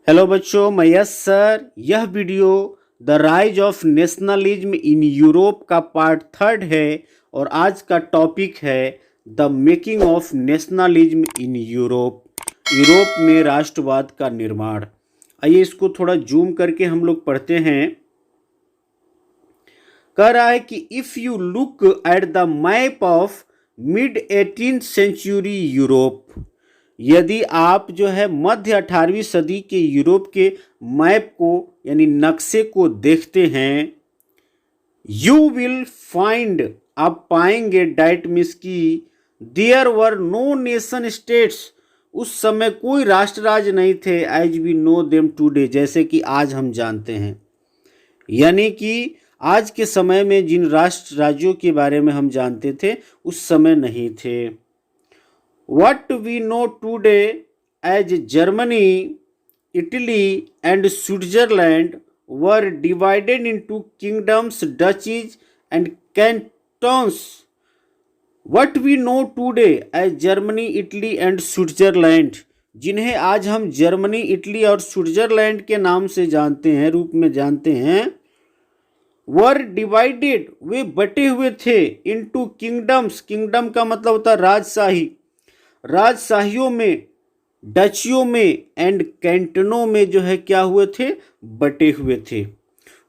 Hello बच्चों, मैं yes sir. यह video the rise of nationalism in Europe का पार्ट 3 है और आज का टॉपिक है the making of nationalism in Europe. Europe में राष्ट्रवाद का निर्माण। आइए इसको थोड़ा जूम करके हम लोग पढ़ते हैं। कह रहा है कि if you look at the map of mid 18th century Europe, यदि आप जो है मध्य 18वीं सदी के यूरोप के मैप को यानी नक्शे को देखते हैं, यू विल फाइंड, आप पाएंगे डैट मीन्स की there were no nation states, उस समय कोई राष्ट्र राज्य नहीं थे, as we know them today, जैसे कि आज हम जानते हैं। यानी कि आज के समय में जिन राष्ट्र राज्यों के बारे में हम जानते थे उस समय नहीं थे। What we know today as Germany, Italy and Switzerland were divided into kingdoms, duchies and cantons. What we know today as Germany, Italy and Switzerland, जिन्हें आज हम जर्मनी, इटली और स्विट्जरलैंड के नाम से जानते हैं, रूप में जानते हैं, वर डिवाइडेड, वे बटे हुए थे, इनटू किंगडम्स, किंगडम का मतलब होता है राजशाही, राजशाहियों में, डचियों में एंड कैंटनों में जो है क्या हुए थे, बटे हुए थे।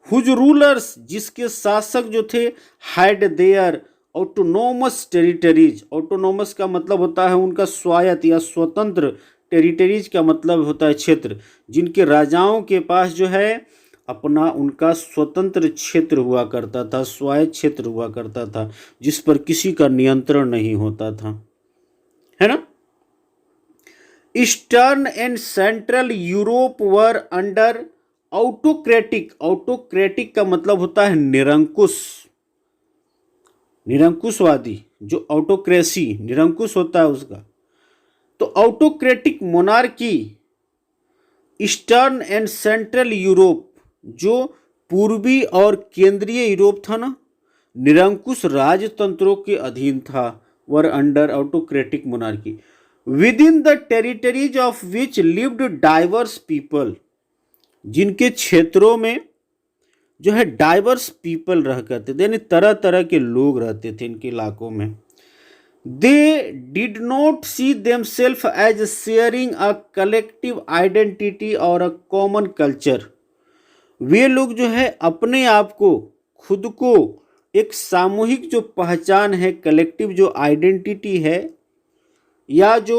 हुज रूलर्स, जिसके शासक जो थे, had there autonomous territories, autonomous का मतलब होता है उनका स्वायत्त या स्वतंत्र, टेरिटरीज का मतलब होता है क्षेत्र, जिनके राजाओं के पास जो है अपना उनका स्वतंत्र क्षेत्र हुआ करता था, स्वायत्त क्षेत्र हुआ करता था, जिस पर किसी का नियंत्रण नहीं होता था, है ना। Eastern and central Europe were under autocratic, autocratic का मतलब होता है निरंकुश, निरंकुशवादी, जो ऑटोक्रेसी निरंकुश होता है उसका, तो autocratic monarchy. Eastern and central Europe, जो पूर्वी और केंद्रीय यूरोप था ना, निरंकुश राजतंत्रों के अधीन था, वर under autocratic monarchy, with in the territories of which lived diverse people, जिनके क्षेत्रों में जो है डाइवर्स पीपल रह करते थे, यानी तरह तरह के लोग रहते थे इनके इलाकों में। They did not see themselves as sharing a collective identity और अ कॉमन कल्चर, वे लोग जो है अपने आप को, खुद को एक सामूहिक जो पहचान है, कलेक्टिव जो आइडेंटिटी है या जो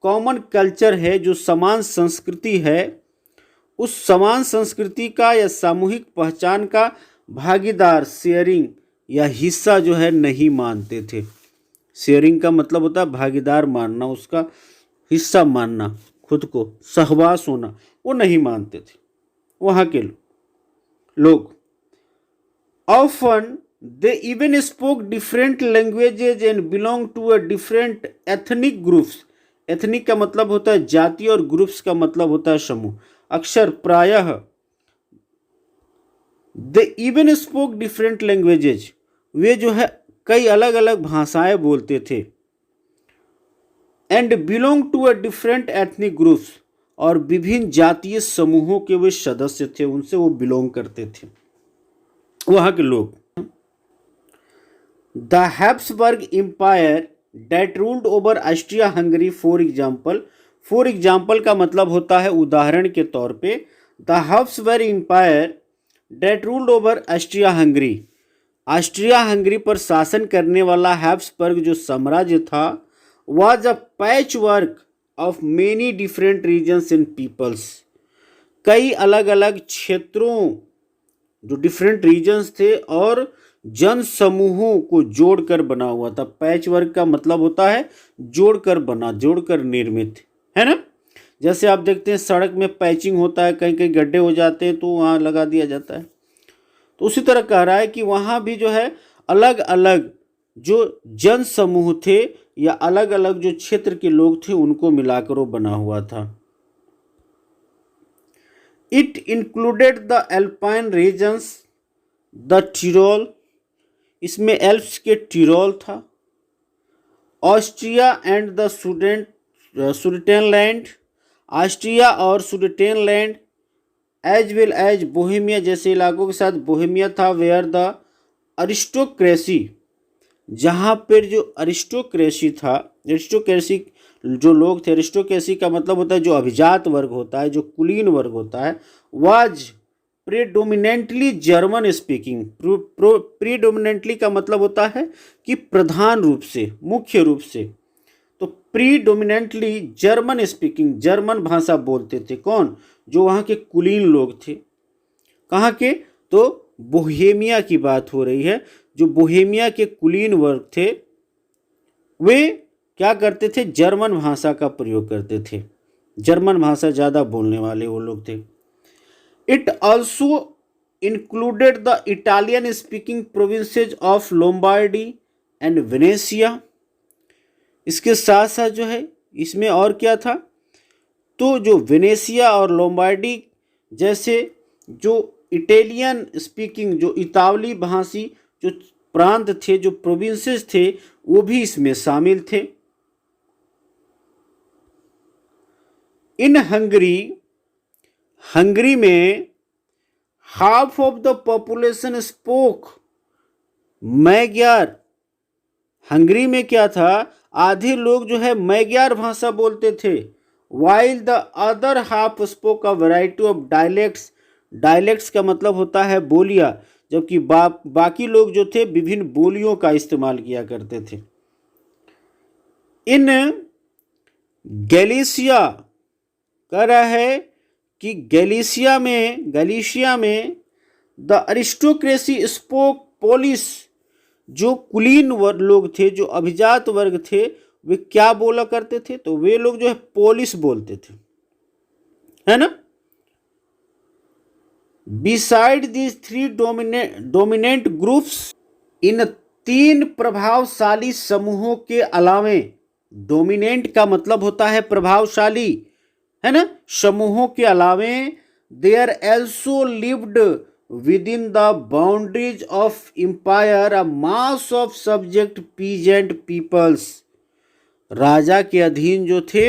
कॉमन कल्चर है, जो समान संस्कृति है, उस समान संस्कृति का या सामूहिक पहचान का भागीदार, शेयरिंग या हिस्सा जो है नहीं मानते थे। शेयरिंग का मतलब होता है भागीदार मानना, उसका हिस्सा मानना, खुद को सहवास होना, वो नहीं मानते थे वहाँ के लोग। Often they even spoke different languages and belong to a different ethnic groups, ethnic का मतलब होता है जाति और ग्रुप्स का मतलब होता है समूह। अक्सर प्रायः they even spoke different languages, वे जो है कई अलग अलग भाषाएं बोलते थे, and belong to a different ethnic groups, और विभिन्न जातीय समूहों के वे सदस्य थे, उनसे वो बिलोंग करते थे वहाँ के लोग। The Habsburg Empire that ruled over Austria-Hungary, for example का मतलब होता है उदाहरण के तौर पे, The Habsburg Empire that ruled over Austria-Hungary, Austria Hungary पर शासन करने वाला हैब्सबर्ग जो साम्राज्य था, was a patchwork of many different regions and peoples, कई अलग अलग क्षेत्रों, जो डिफरेंट रीजन्स थे और जन समूहों को जोड़कर बना हुआ था। पैचवर्क का मतलब होता है जोड़कर बना, जोड़कर निर्मित, है ना। जैसे आप देखते हैं सड़क में पैचिंग होता है, कहीं कहीं गड्ढे हो जाते हैं तो वहाँ लगा दिया जाता है, तो उसी तरह कह रहा है कि वहाँ भी जो है अलग अलग जो जन समूह थे या अलग अलग जो क्षेत्र के लोग थे उनको मिलाकर वो बना हुआ था। It included the alpine regions, the Tirol, इसमें एल्प्स के टिरोल था, Austria and the Sudetenland, Austria और Sudetenland as well as Bohemia जैसे इलाकों के साथ बोहेमिया था, वेयर द अरिस्टोक्रेसी, जहाँ पर जो अरिस्टोक्रेसी था, अरिस्टोक्रेसी जो लोग थे, अरिस्टोक्रेसी का मतलब होता है जो अभिजात वर्ग होता है, जो कुलीन वर्ग होता है, was predominantly German speaking. Predominantly का मतलब होता है कि प्रधान रूप से, मुख्य रूप से, तो प्रीडोमिनेंटली जर्मन स्पीकिंग, जर्मन भाषा बोलते थे। कौन? जो वहाँ के कुलीन लोग थे। कहाँ के? तो बोहेमिया की बात हो रही है। जो बोहेमिया के कुलीन वर्ग थे वे क्या करते थे? जर्मन भाषा का प्रयोग करते थे, जर्मन भाषा ज़्यादा बोलने वाले वो लोग थे। It also included the Italian speaking provinces of Lombardy and Venetia. इसके साथ साथ जो है इसमें और क्या था? तो जो वेनेशिया और लोम्बार्डी जैसे जो इटालियन स्पीकिंग, जो इतावली भाषी जो प्रांत थे, जो प्रोविंसेस थे, वो भी इसमें शामिल थे। इन हंगरी, हंगरी में half of the population spoke Magyar. Hungary में क्या था? आधे लोग जो है मैग्यार भाषा बोलते थे। While the other half spoke a variety of dialects. Dialects का मतलब होता है बोलियां, जबकि बाकी लोग जो थे विभिन्न बोलियों का इस्तेमाल किया करते थे। इन गैलिसिया कह रहा है कि गैलिसिया में द अरिस्टोक्रेसी स्पोक पोलिश। जो कुलीन लोग थे, जो अभिजात वर्ग थे, वे क्या बोला करते थे? तो वे लोग जो है पोलिश बोलते थे, है ना। Beside these three dominant groups, इन तीन प्रभावशाली समूहों के अलावे, डोमिनेंट का मतलब होता है प्रभावशाली, है ना, समूहों के अलावे, there also lived within the boundaries of empire a mass of subject peasant peoples. राजा के अधीन जो थे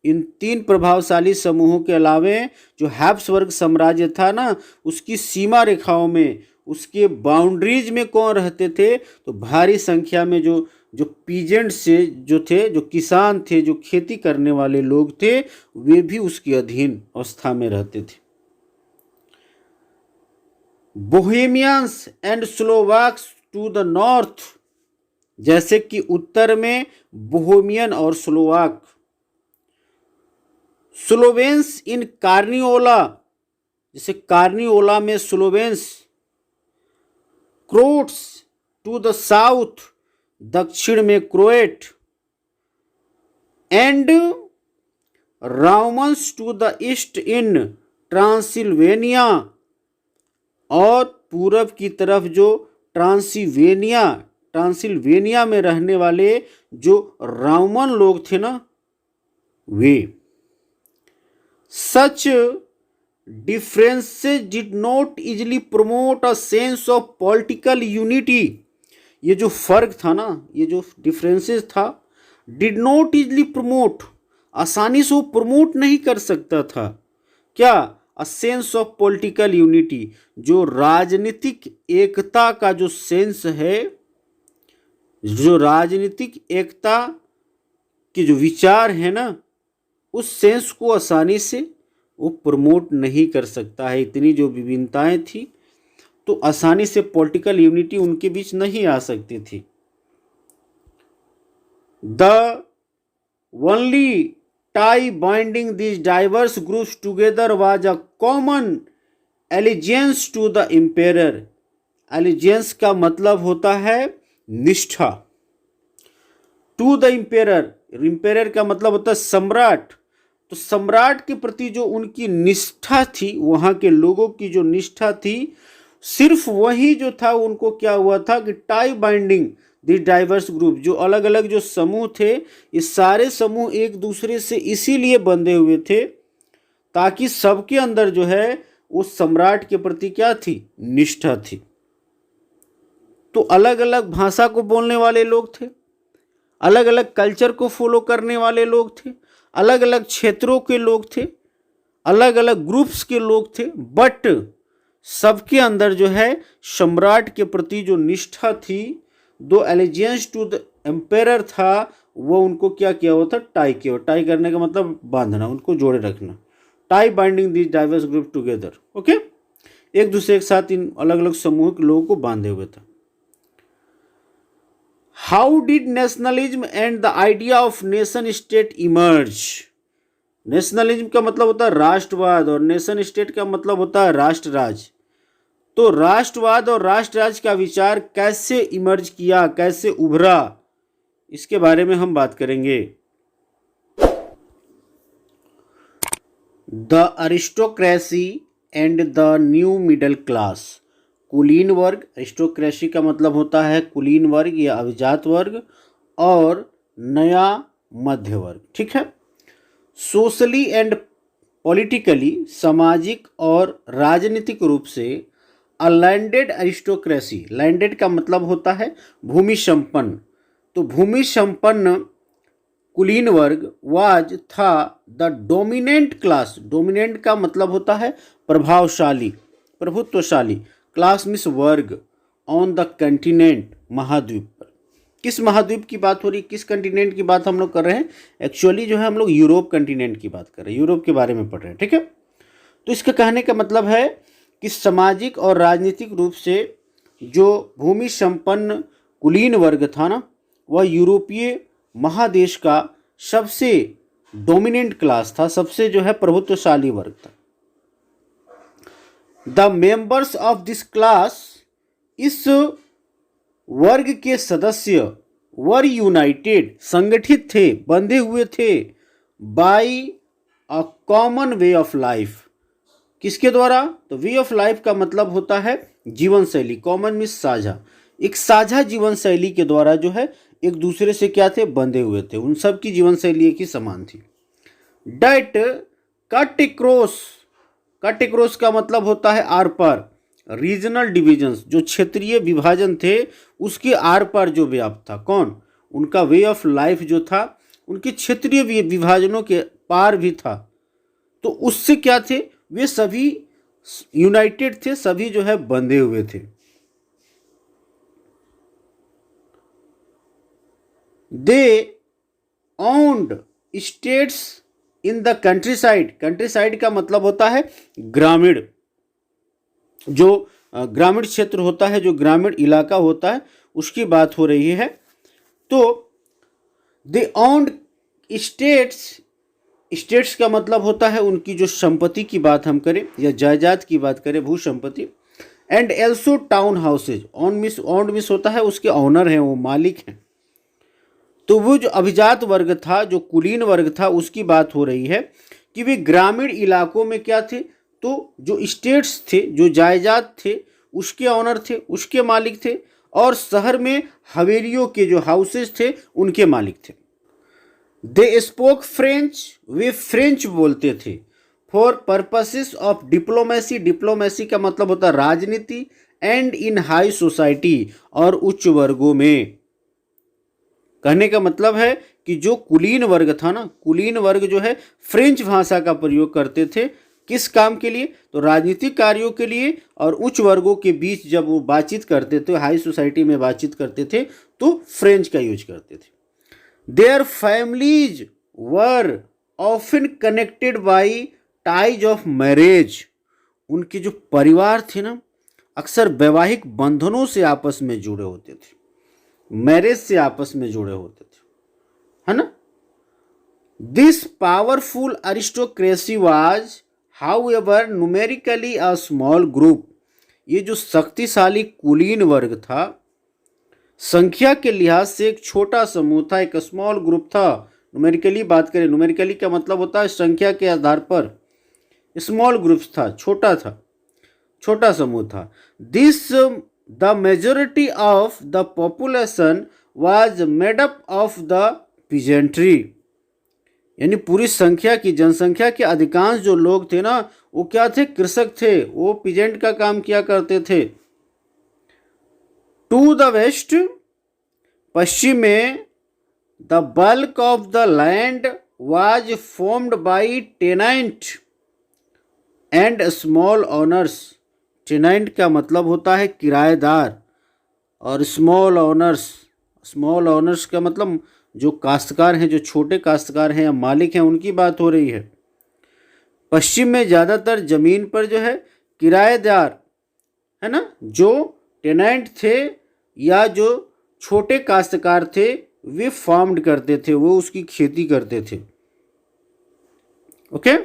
इन तीन प्रभावशाली समूहों के अलावे जो हैब्सबर्ग साम्राज्य था ना, उसकी सीमा रेखाओं में, उसके बाउंड्रीज में कौन रहते थे? तो भारी संख्या में जो पीजेंट से जो थे, जो किसान थे, जो खेती करने वाले लोग थे, वे भी उसके अधीन अवस्था में रहते थे। Bohemians and Slovaks to the north, जैसे कि उत्तर में बोहेमियन और स्लोवाक। स्लोवेंस इन कार्निओला, जैसे कार्निओला में Slovenes. Croats to the south, दक्षिण में Croat. And Roumans to the east in Transylvania, और पूरब की तरफ जो ट्रांसिल्वेनिया में रहने वाले जो राउमन लोग थे ना, वे। Such differences did not easily promote a sense of political unity. ये जो फर्क था ना, ये जो डिफरेंसेस था, डिड नॉट इजिली प्रमोट, आसानी से वो प्रमोट नहीं कर सकता था। क्या? अ सेंस ऑफ पॉलिटिकल यूनिटी, जो राजनीतिक एकता का जो सेंस है, जो राजनीतिक एकता के जो विचार है ना, उस सेंस को आसानी से वो प्रमोट नहीं कर सकता है। इतनी जो विभिन्नताएं थी, तो आसानी से पॉलिटिकल यूनिटी उनके बीच नहीं आ सकती थी। The only tie binding these diverse groups together was a common allegiance to the emperor। allegiance का मतलब होता है निष्ठा। to the emperor, emperor का मतलब होता है सम्राट। तो सम्राट के प्रति जो उनकी निष्ठा थी, वहाँ के लोगों की जो निष्ठा थी, सिर्फ वही जो था, उनको क्या हुआ था कि tie binding this diverse group, जो अलग अलग जो समूह थे, ये सारे समूह एक दूसरे से इसीलिए बंधे हुए थे ताकि सबके अंदर जो है वो सम्राट के प्रति क्या थी? निष्ठा थी। तो अलग अलग भाषा को बोलने वाले लोग थे, अलग अलग कल्चर को फॉलो करने वाले लोग थे, अलग अलग क्षेत्रों के लोग थे, अलग अलग ग्रुप्स के लोग थे, बट सबके अंदर जो है सम्राट के प्रति जो निष्ठा थी, दो एलिजेंस टू द एम्पेरर था, वो उनको क्या किया हुआ था, टाई किया। टाई करने का मतलब बांधना, उनको जोड़े रखना। Tie binding this diverse group together. Okay, एक दूसरे के साथ इन अलग अलग समूह के लोगों को बांधे हुए था। How did nationalism and the idea of nation state emerge? Nationalism का मतलब होता है राष्ट्रवाद और नेशन स्टेट का मतलब होता है राष्ट्र राज्य। तो राष्ट्रवाद और राष्ट्र राज्य का विचार कैसे इमर्ज किया, कैसे उभरा, इसके बारे में हम बात करेंगे। The aristocracy and the new middle class. कुलीन वर्ग, अरिस्टोक्रेसी का मतलब होता है कुलीन वर्ग या अभिजात वर्ग, और नया मध्य वर्ग। ठीक है। सोशली एंड पॉलिटिकली, सामाजिक और राजनीतिक रूप से अ लैंडेड अरिस्टोक्रेसी। लैंडेड का मतलब होता है भूमि संपन्न। तो भूमि संपन्न कुलीन वर्ग वाज था द डोमिनेंट क्लास। डोमिनेंट का मतलब होता है प्रभावशाली, प्रभुत्वशाली। क्लास मीन्स वर्ग ऑन द कंटिनेंट, महाद्वीप पर। किस महाद्वीप की बात हो रही है, किस कंटिनेंट की बात हम लोग कर रहे हैं? एक्चुअली जो है हम लोग यूरोप कंटिनेंट की बात कर रहे हैं, यूरोप के बारे में पढ़ रहे हैं। ठीक है। तो इसका कहने का मतलब है कि सामाजिक और राजनीतिक रूप से जो भूमि संपन्न कुलीन वर्ग था ना, वह यूरोपीय महादेश का सबसे डोमिनेंट क्लास था, सबसे जो है प्रभुत्वशाली वर्ग था। The members of this class, इस वर्ग के सदस्य वर यूनाइटेड, संगठित थे, बंधे हुए थे, by a common way of life. किसके द्वारा? तो वे ऑफ लाइफ का मतलब होता है जीवन शैली। कॉमन मीन्स साझा। एक साझा जीवन शैली के द्वारा जो है एक दूसरे से क्या थे, बंधे हुए थे। उन सब की जीवन शैली एक ही समान थी। That cut across, cut across का मतलब होता है आर पार। रीजनल डिविजन्स, जो क्षेत्रीय विभाजन थे उसके आर पार जो व्याप्त था, कौन? उनका वे ऑफ लाइफ जो था उनके क्षेत्रीय विभाजनों के पार भी था। तो उससे क्या थे, वे सभी यूनाइटेड थे, सभी जो है बंधे हुए थे। They owned estates in the countryside. Countryside का मतलब होता है ग्रामीण, जो ग्रामीण क्षेत्र होता है, जो ग्रामीण इलाका होता है, उसकी बात हो रही है। तो दे ओन्ड स्टेट्स, स्टेट्स का मतलब होता है उनकी जो संपत्ति की बात हम करें या जायदाद की बात करें, भू संपत्ति। And also town houses. Owned miss होता है उसके ऑनर हैं, वो मालिक हैं। तो वो जो अभिजात वर्ग था, जो कुलीन वर्ग था, उसकी बात हो रही है कि वे ग्रामीण इलाकों में क्या थे, तो जो स्टेट्स थे, जो जायदाद थे, उसके ऑनर थे, उसके मालिक थे, और शहर में हवेलियों के जो हाउसेज थे उनके मालिक थे। They spoke French, way French बोलते थे। For purposes of diplomacy, diplomacy का मतलब होता है राजनीति। एंड इन हाई सोसाइटी, और उच्च वर्गों में। कहने का मतलब है कि जो कुलीन वर्ग था ना, कुलीन वर्ग जो है फ्रेंच भाषा का प्रयोग करते थे। किस काम के लिए? तो राजनीतिक कार्यों के लिए। और उच्च वर्गों के बीच जब वो बातचीत करते थे, हाई सोसाइटी में बातचीत करते थे, तो फ्रेंच का यूज करते थे। Their families were often connected by ties of marriage. उनके जो परिवार थे ना, अक्सर वैवाहिक बंधनों से आपस में जुड़े होते थे, मैरिज से आपस में जुड़े होते थे, है ना। This powerful aristocracy was however numerically a small group. ये जो शक्तिशाली कुलीन वर्ग था, संख्या के लिहाज से एक छोटा समूह था, एक स्मॉल ग्रुप था। न्यूमेरिकली बात करें, न्यूमेरिकली का मतलब होता है संख्या के आधार पर। स्मॉल ग्रुप्स था, छोटा था, छोटा समूह था। This the majority of the population was made up of the peasantry. यानी पूरी संख्या की, जनसंख्या के अधिकांश जो लोग थे ना, वो क्या थे? कृषक थे, वो पीजेंट का काम किया करते थे। टू द वेस्ट, पश्चिम में, the bulk of the land was farmed by tenant and small owners. Tenant का मतलब होता है किराएदार, और स्मॉल ओनर्स का मतलब जो काश्तकार हैं, जो छोटे काश्तकार हैं या मालिक हैं, उनकी बात हो रही है। पश्चिम में ज़्यादातर ज़मीन पर जो है किराएदार, है ना, जो टेनेंट थे या जो छोटे काश्तकार थे, वे फार्म्ड करते थे, वो उसकी खेती करते थे। Okay.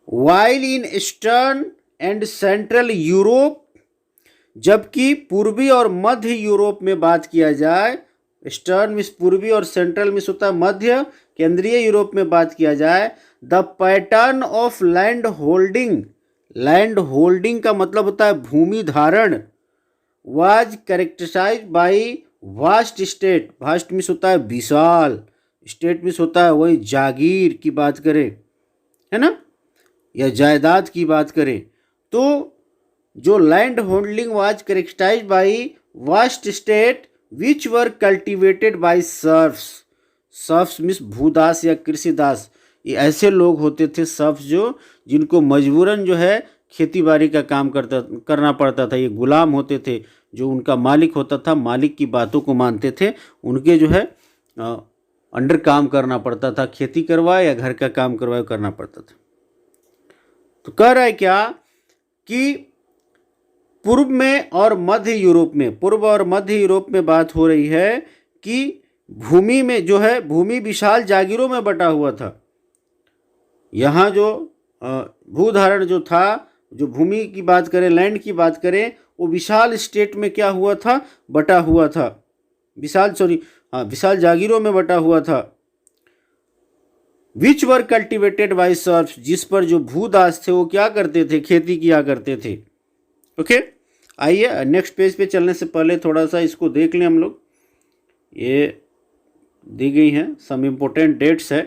While in eastern and central Europe, जबकि पूर्वी और मध्य यूरोप में बात किया जाए, ईस्टर्न मीन्स पूर्वी और सेंट्रल मीन्स होता है मध्य, केंद्रीय यूरोप में बात किया जाए, the pattern of land holding का मतलब होता है भूमि धारण, was characterised by vast estate. Vast means होता है विशाल, स्टेट मीन्स होता है वही जागीर की बात करें, है ना, या जायदाद की बात करें, तो जो land holding was characterised by vast estate which were cultivated by serfs means भूदास या कृषिदास। ये ऐसे लोग होते थे सर्फ्स, जो जिनको मजबूरन जो है खेती बाड़ी का काम करना पड़ता था। ये गुलाम होते थे, जो उनका मालिक होता था, मालिक की बातों को मानते थे, उनके जो है अंडर काम करना पड़ता था, खेती करवाए या घर का काम करवाए करना पड़ता था। तो कह रहा है क्या कि पूर्व और मध्य यूरोप में बात हो रही है कि भूमि में जो है, भूमि विशाल जागीरों में बटा हुआ था। यहाँ जो भूधारण जो था, जो भूमि की बात करें, लैंड की बात करें, वो विशाल स्टेट में क्या हुआ था, बटा हुआ था, विशाल जागीरों में बटा हुआ था। विच वर कल्टिवेटेड बाई सर्फ्स, जिस पर जो भूदास थे वो क्या करते थे, खेती किया करते थे। ओके, आइए नेक्स्ट पेज पे चलने से पहले थोड़ा सा इसको देख लें हम लोग। ये दी गई हैं सम इम्पोर्टेंट डेट्स है,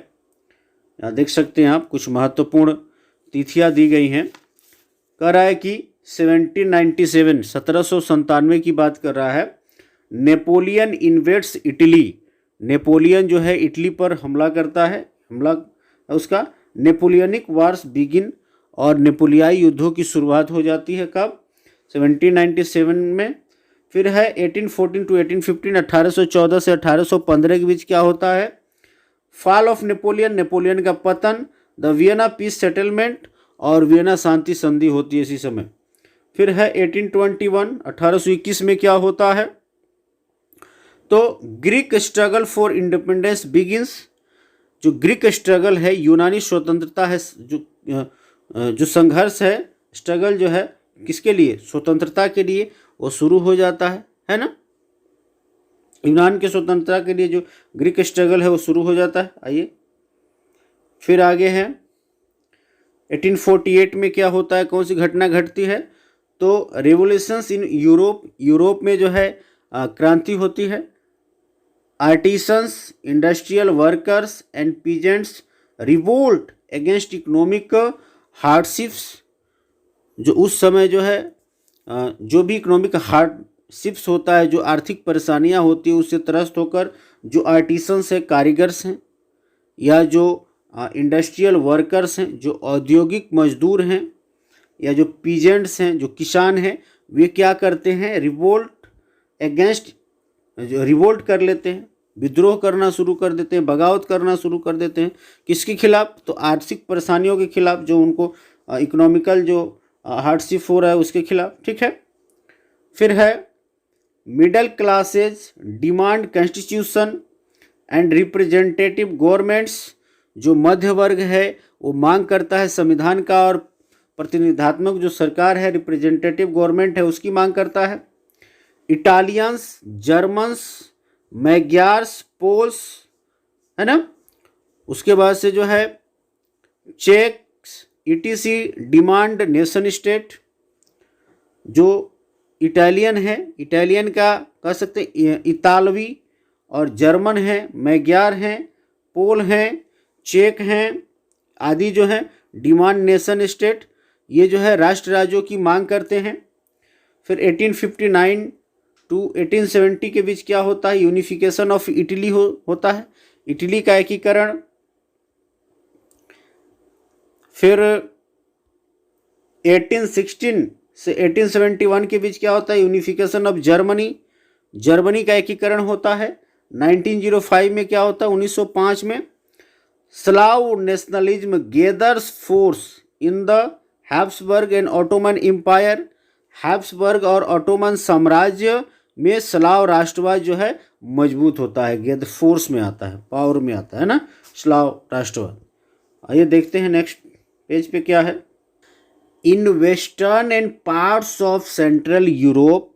यहाँ देख सकते हैं आप, कुछ महत्वपूर्ण तिथियां दी गई हैं। कह रहा है कि 1797 की बात कर रहा है। नेपोलियन इन्वेड्स इटली, नेपोलियन जो है इटली पर हमला करता है, उसका नेपोलियनिक वार्स बिगिन, और नेपोलियाई युद्धों की शुरुआत हो जाती है कब, 1797 में। फिर है 1814 टू 1815, 1814 से 1815 के बीच क्या होता है, फॉल ऑफ नेपोलियन का पतन, द वियना पीस सेटलमेंट, और वियना शांति संधि होती है इसी समय। फिर है 1821, 1821 में क्या होता है, तो Greek struggle for independence begins. जो ग्रीक स्ट्रगल है, यूनानी स्वतंत्रता है, जो संघर्ष है, स्ट्रगल जो है किसके लिए, स्वतंत्रता के लिए, वो शुरू हो जाता है ना। यूनान के स्वतंत्रता के लिए जो ग्रीक स्ट्रगल है वो शुरू हो जाता है। आइए फिर आगे है 1848 में क्या होता है, कौन सी घटना घटती है, तो रेवोल्यूशंस इन यूरोप में जो है क्रांति होती है। Artisans, industrial workers and peasants revolt against economic hardships. जो उस समय जो है जो भी इकोनॉमिक हार्डशिप्स होता है, जो आर्थिक परेशानियां होती है, उससे त्रस्त होकर जो आर्टिसंस है, कारीगर्स हैं, या जो इंडस्ट्रियल वर्कर्स हैं, जो औद्योगिक मजदूर हैं, या जो पीजेंट्स हैं, जो किसान हैं, वे क्या करते हैं, रिवोल्ट कर लेते हैं, विद्रोह करना शुरू कर देते हैं, बगावत करना शुरू कर देते हैं। किसके खिलाफ, तो आर्थिक परेशानियों के खिलाफ, जो उनको इकोनॉमिकल जो हार्डशिप हो रहा है उसके खिलाफ। ठीक है। फिर है middle classes demand constitution and representative governments. जो मध्य वर्ग है वो मांग करता है संविधान का, और प्रतिनिधात्मक जो सरकार है, रिप्रेजेंटेटिव गवर्नमेंट है, उसकी मांग करता है। इटालियंस, जर्मन्स, मैग्यार्स, पोल्स, है ना। उसके बाद से जो है Czechs, etc demand nation state. जो इटालियन है, इटालियन का कह सकते हैं इतालवी, और जर्मन है, मैग्यार हैं, पोल हैं, चेक हैं, आदि जो हैं डिमांड नेशन स्टेट। ये जो है राष्ट्र राज्यों की मांग करते हैं। फिर 1859 टू 1870 के बीच क्या होता है, यूनिफिकेशन ऑफ इटली होता है, इटली का एकीकरण। फिर 1816 से 1871 के बीच क्या होता है, यूनिफिकेशन ऑफ जर्मनी, जर्मनी का एकीकरण होता है। 1905 में क्या होता है, 1905 में Slav nationalism gathers force in the Habsburg and Ottoman empire, Habsburg और ऑटोमन साम्राज्य में स्लाव राष्ट्रवाद जो है मजबूत होता है, गेदर फोर्स में आता है, पावर में आता है ना स्लाव राष्ट्रवाद। आइए देखते हैं नेक्स्ट पेज पे क्या है। In western and parts of central Europe,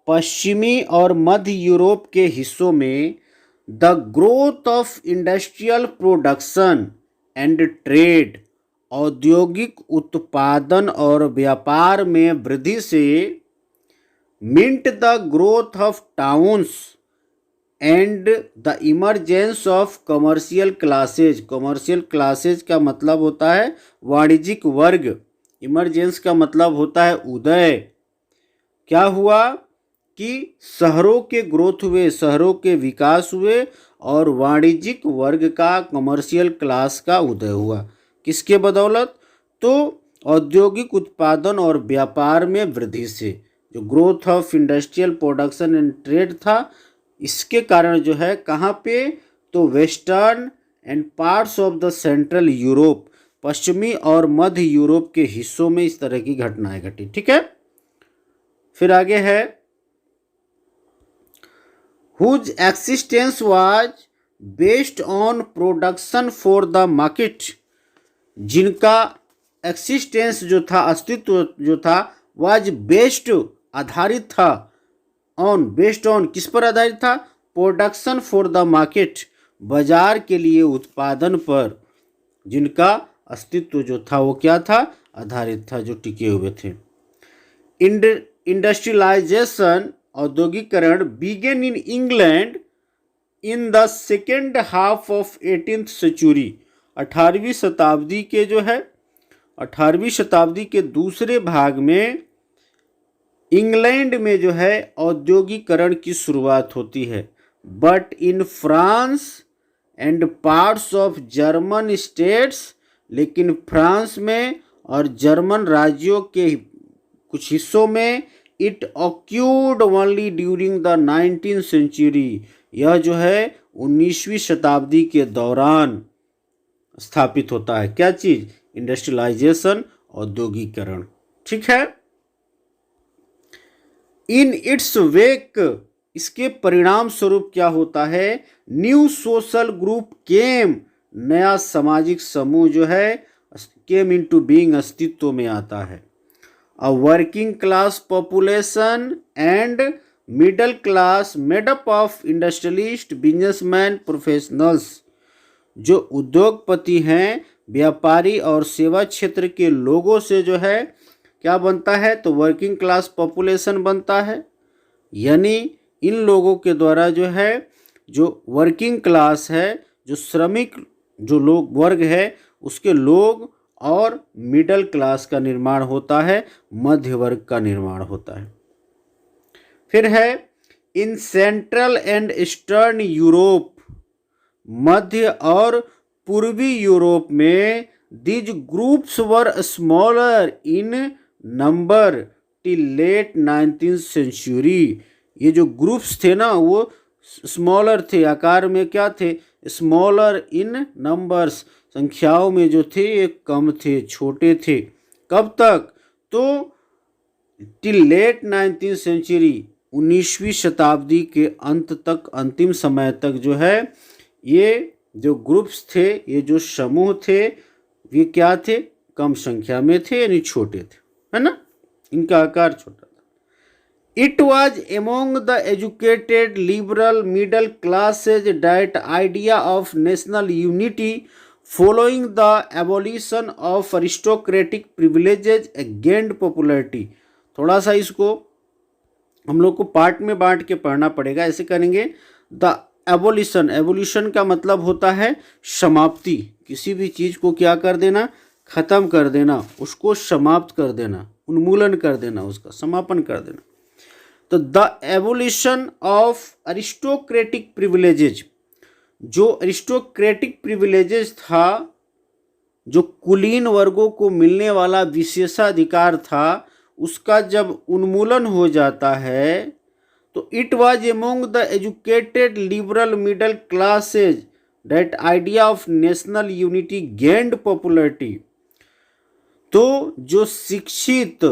पश्चिमी और मध्य यूरोप के हिस्सों में the growth of industrial production and trade, औद्योगिक उत्पादन और व्यापार में वृद्धि से, meant the growth of towns and the emergence of commercial classes, commercial classes का मतलब होता है वाणिज्यिक वर्ग, इमरजेंस का मतलब होता है उदय। क्या हुआ कि शहरों के ग्रोथ हुए, शहरों के विकास हुए और वाणिज्यिक वर्ग का, कमर्शियल क्लास का उदय हुआ। किसके बदौलत, तो औद्योगिक उत्पादन और व्यापार में वृद्धि से, जो growth of industrial production and trade था, इसके कारण जो है कहाँ पे, तो western and parts of the central Europe, पश्चिमी और मध्य यूरोप के हिस्सों में इस तरह की घटनाएं घटी। ठीक है, फिर आगे है whose existence was based on production for the market, जिनका एक्सिस्टेंस जो था, अस्तित्व जो था, वाज बेस्ड आधारित था, ऑन, बेस्ड ऑन किस पर आधारित था, प्रोडक्शन फॉर द मार्केट, बाजार के लिए उत्पादन पर, जिनका अस्तित्व जो था वो क्या था, आधारित था, जो टिके हुए थे। इंडस्ट्रियलाइजेशन, औद्योगिकरण, began in England in the second half of 18th century, 18वीं शताब्दी के जो है, 18वीं शताब्दी के दूसरे भाग में इंग्लैंड में जो है औद्योगिकरण की शुरुआत होती है। But in France and parts of German states, लेकिन फ्रांस में और जर्मन राज्यों के कुछ हिस्सों में it occurred only during the 19th century, यह जो है 19वीं शताब्दी के दौरान स्थापित होता है। क्या चीज, इंडस्ट्रियलाइजेशन, औद्योगिकरण। ठीक है, इन इट्स वेक, इसके परिणाम स्वरूप क्या होता है, न्यू सोशल ग्रुप केम, नया सामाजिक समूह जो है केम इनटू बीइंग, अस्तित्व में आता है। A working class population and middle class made up of industrialist, businessman, professionals, जो उद्योगपति हैं, व्यापारी और सेवा क्षेत्र के लोगों से जो है क्या बनता है, तो वर्किंग क्लास पॉपुलेशन बनता है। यानी इन लोगों के द्वारा जो है, जो वर्किंग क्लास है, जो श्रमिक जो लोग वर्ग है उसके लोग, और मिडिल क्लास का निर्माण होता है, मध्य वर्ग का निर्माण होता है। फिर है in central and eastern Europe, मध्य और पूर्वी यूरोप में these groups were smaller in number till late 19th century, ये जो ग्रुप्स थे ना वो स्मॉलर थे, आकार में क्या थे, स्मॉलर इन नंबर्स, संख्याओं में जो थे ये कम थे, छोटे थे। कब तक, तो टिल लेट 19th सेंचुरी, 19वीं शताब्दी के अंत तक, अंतिम समय तक जो है ये जो ग्रुप्स थे, ये जो समूह थे, ये क्या थे, कम संख्या में थे, यानी छोटे थे, है ना, इनका आकार छोटा था। It was among the educated liberal middle classes that idea of national unity following the abolition of aristocratic privileges gained popularity. थोड़ा सा इसको हम लोग को पार्ट में बांट के पढ़ना पड़ेगा, ऐसे करेंगे। द एबोलिशन, एबोल्यूशन का मतलब होता है समाप्ति, किसी भी चीज़ को क्या कर देना, खत्म कर देना, उसको समाप्त कर देना, उन्मूलन कर देना, उसका समापन कर देना। तो द एवोल्यूशन ऑफ अरिस्टोक्रेटिक प्रिविलेजेज, जो अरिस्टोक्रेटिक प्रिविलेजेज था, जो कुलीन वर्गों को मिलने वाला विशेषाधिकार था, उसका जब उन्मूलन हो जाता है तो it was among the educated liberal middle classes that idea of national unity gained popularity. तो जो शिक्षित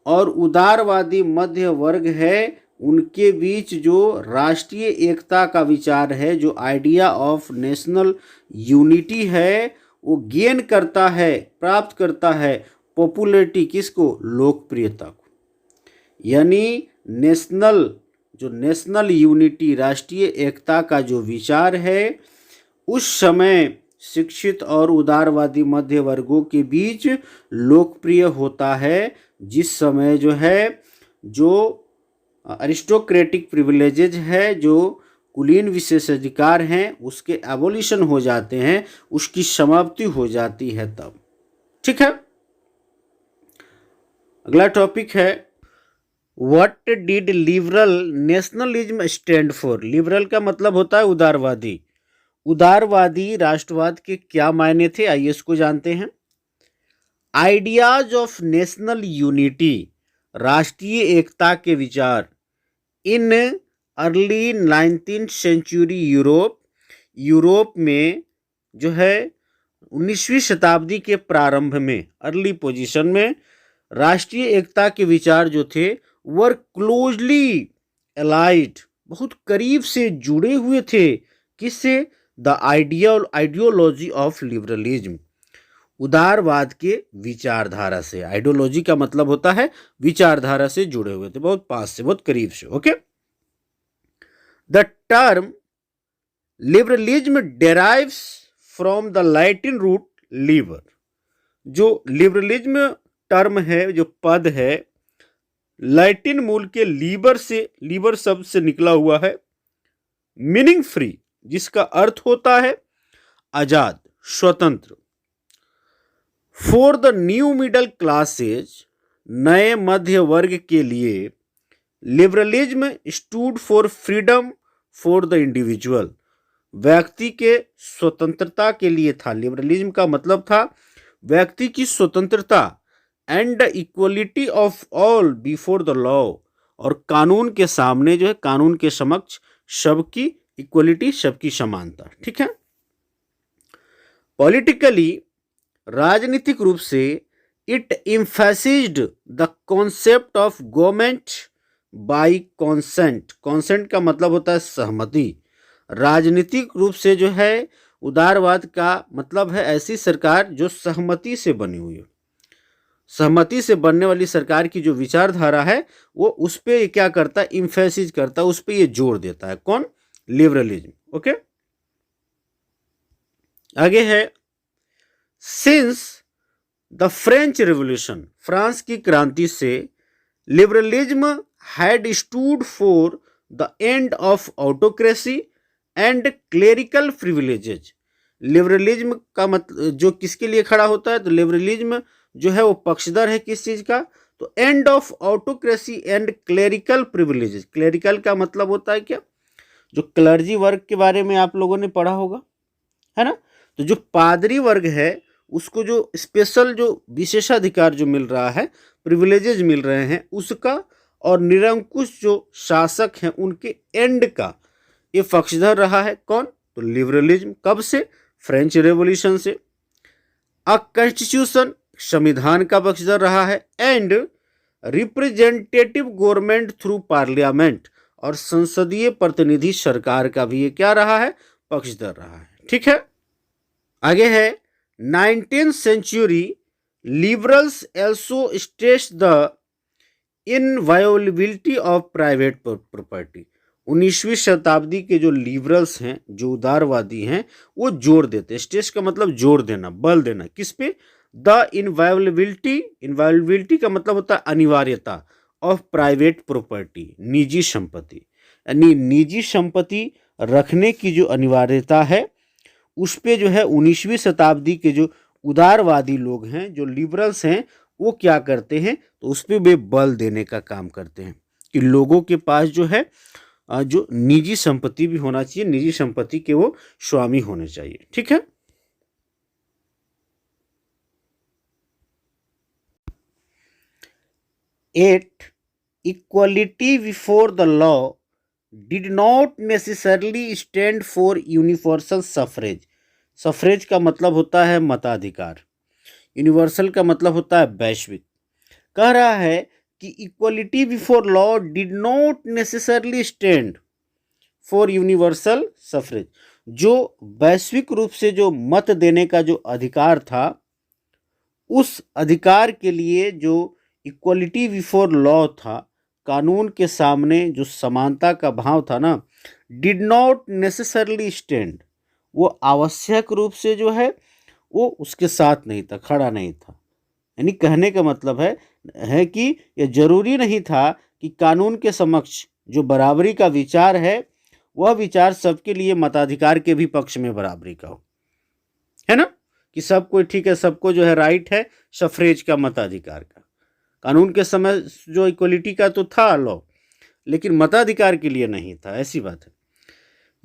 और उदारवादी मध्य वर्ग है, उनके बीच जो राष्ट्रीय एकता का विचार है, जो आइडिया ऑफ नेशनल यूनिटी है, वो गेन करता है, प्राप्त करता है पॉपुलरिटी, किसको? लोकप्रियता को। यानी नेशनल यूनिटी, राष्ट्रीय एकता का जो विचार है, उस समय शिक्षित और उदारवादी मध्य वर्गों के बीच लोकप्रिय होता है, जिस समय जो है जो अरिस्टोक्रेटिक प्रिविलेजेज है, जो कुलीन विशेषाधिकार हैं, उसके एबोलिशन हो जाते हैं, उसकी समाप्ति हो जाती है तब। ठीक है, अगला टॉपिक है what did liberal nationalism stand for. Liberal का मतलब होता है उदारवादी। उदारवादी राष्ट्रवाद के क्या मायने थे, आइए इसको जानते हैं। आइडियाज ऑफ नेशनल यूनिटी, राष्ट्रीय एकता के विचार, in early 19th century Europe में जो है 19वीं शताब्दी के प्रारंभ में, अर्ली पोजीशन में राष्ट्रीय एकता के विचार जो थे वर क्लोजली एलाइड, बहुत करीब से जुड़े हुए थे, किससे? द आइडियोलॉजी ऑफ लिबरलिज्म, उदारवाद के विचारधारा से। आइडियोलॉजी का मतलब होता है विचारधारा से जुड़े हुए थे, बहुत पास से, बहुत करीब से। Okay, the term liberalism derives from the Latin root liber. जो लिबरलिज्म टर्म है, जो पद है, लैटिन मूल के लीबर शब्द से निकला हुआ है, मीनिंग फ्री, जिसका अर्थ होता है आजाद, स्वतंत्र। For the new middle classes, नए मध्य वर्ग के लिए, liberalism stood for freedom for the individual, व्यक्ति के स्वतंत्रता के लिए था। लिबरलिज्म का मतलब था व्यक्ति की स्वतंत्रता, and the equality of all before the law, और कानून के सामने जो है, कानून के समक्ष सबकी इक्वलिटी, सबकी समानता। ठीक है, पॉलिटिकली, राजनीतिक रूप से, it emphasised the concept of government by consent. Consent का मतलब होता है सहमति। राजनीतिक रूप से जो है उदारवाद का मतलब है ऐसी सरकार जो सहमति से बनी हुई है। सहमति से बनने वाली सरकार की जो विचारधारा है, वो उस पे क्या करता है? एम्फेसिस करता है, उस पे ये जोर देता है। कौन? लिबरलिज्म। ओके, आगे है since the French revolution, France की क्रांति से, liberalism had stood for the end of autocracy and clerical privileges. Liberalism का मतलब जो किसके लिए खड़ा होता है? तो लिबरलिज्म जो है वो पक्षधर है किस चीज का? तो and of autocracy and clerical privileges. Clerical का मतलब होता है क्या? जो क्लर्जी वर्ग के बारे में आप लोगों ने पढ़ा होगा, है ना। तो जो पादरी वर्ग है उसको जो स्पेशल जो विशेषाधिकार जो मिल रहा है, प्रिविलेजेज मिल रहे हैं उसका, और निरंकुश जो शासक हैं उनके एंड का ये पक्षधर रहा है। कौन? तो लिबरलिज्म। कब से? फ्रेंच रेवोल्यूशन से। अ कॉन्स्टिट्यूशन, संविधान का पक्षधर रहा है। And representative government through parliament, और संसदीय प्रतिनिधि सरकार का भी ये क्या रहा है? पक्षधर रहा है। ठीक है, आगे है 19th century liberals also stress the inviolability of private property. 19वीं शताब्दी के जो लिबरल्स हैं, जो उदारवादी हैं, वो जोर देते हैं। स्ट्रेस का मतलब जोर देना, बल देना। किस पे? द इनवायोलेबिलिटी। इनवायोलेबिलिटी का मतलब होता है अनिवार्यता, ऑफ प्राइवेट प्रॉपर्टी, निजी संपत्ति। यानी निजी संपत्ति रखने की जो अनिवार्यता है उस पे जो है 19वीं शताब्दी के जो उदारवादी लोग हैं, जो लिबरल्स हैं, वो क्या करते हैं? तो उस पे वे बल देने का काम करते हैं। कि लोगों के पास जो है जो निजी संपत्ति भी होना चाहिए, निजी संपत्ति के वो स्वामी होने चाहिए। ठीक है। 8. Equality before the law did not necessarily stand for universal suffrage. Suffrage का मतलब होता है मताधिकार, यूनिवर्सल का मतलब होता है वैश्विक। कह रहा है कि equality before law did not necessarily stand for universal suffrage. जो वैश्विक रूप से जो मत देने का जो अधिकार था, उस अधिकार के लिए जो इक्वलिटी बिफोर लॉ था, कानून के सामने जो समानता का भाव था ना, डिड नॉट नेसेसरली स्टैंड, वो आवश्यक रूप से जो है वो उसके साथ नहीं था, खड़ा नहीं था। यानी कहने का मतलब है कि यह जरूरी नहीं था कि कानून के समक्ष जो बराबरी का विचार है, वह विचार सबके लिए मताधिकार के भी पक्ष में बराबरी का हो, है ना, कि सबको ठीक है, सबको जो है राइट है सफरेज का, मताधिकार का। कानून के समय जो इक्वलिटी का तो था लॉ, लेकिन मताधिकार के लिए नहीं था, ऐसी बात है।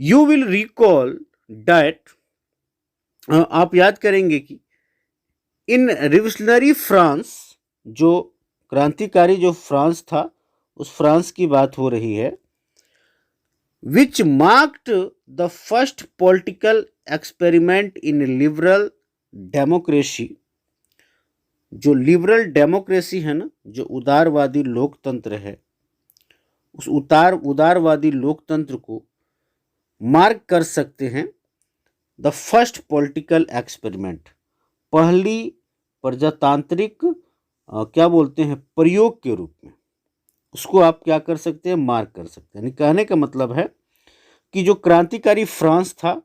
यू विल रिकॉल डैट, आप याद करेंगे कि इन रिवोल्यूशनरी फ्रांस, जो क्रांतिकारी जो फ्रांस था, उस फ्रांस की बात हो रही है, which marked the first political experiment in liberal democracy. जो लिबरल डेमोक्रेसी है ना, जो उदारवादी लोकतंत्र है, उस उदारवादी लोकतंत्र को मार्क कर सकते हैं द फर्स्ट पॉलिटिकल एक्सपेरिमेंट, पहली प्रजातांत्रिक क्या बोलते हैं प्रयोग के रूप में, उसको आप क्या कर सकते हैं, मार्क कर सकते हैं। यानी कहने का मतलब है कि जो क्रांतिकारी फ्रांस था,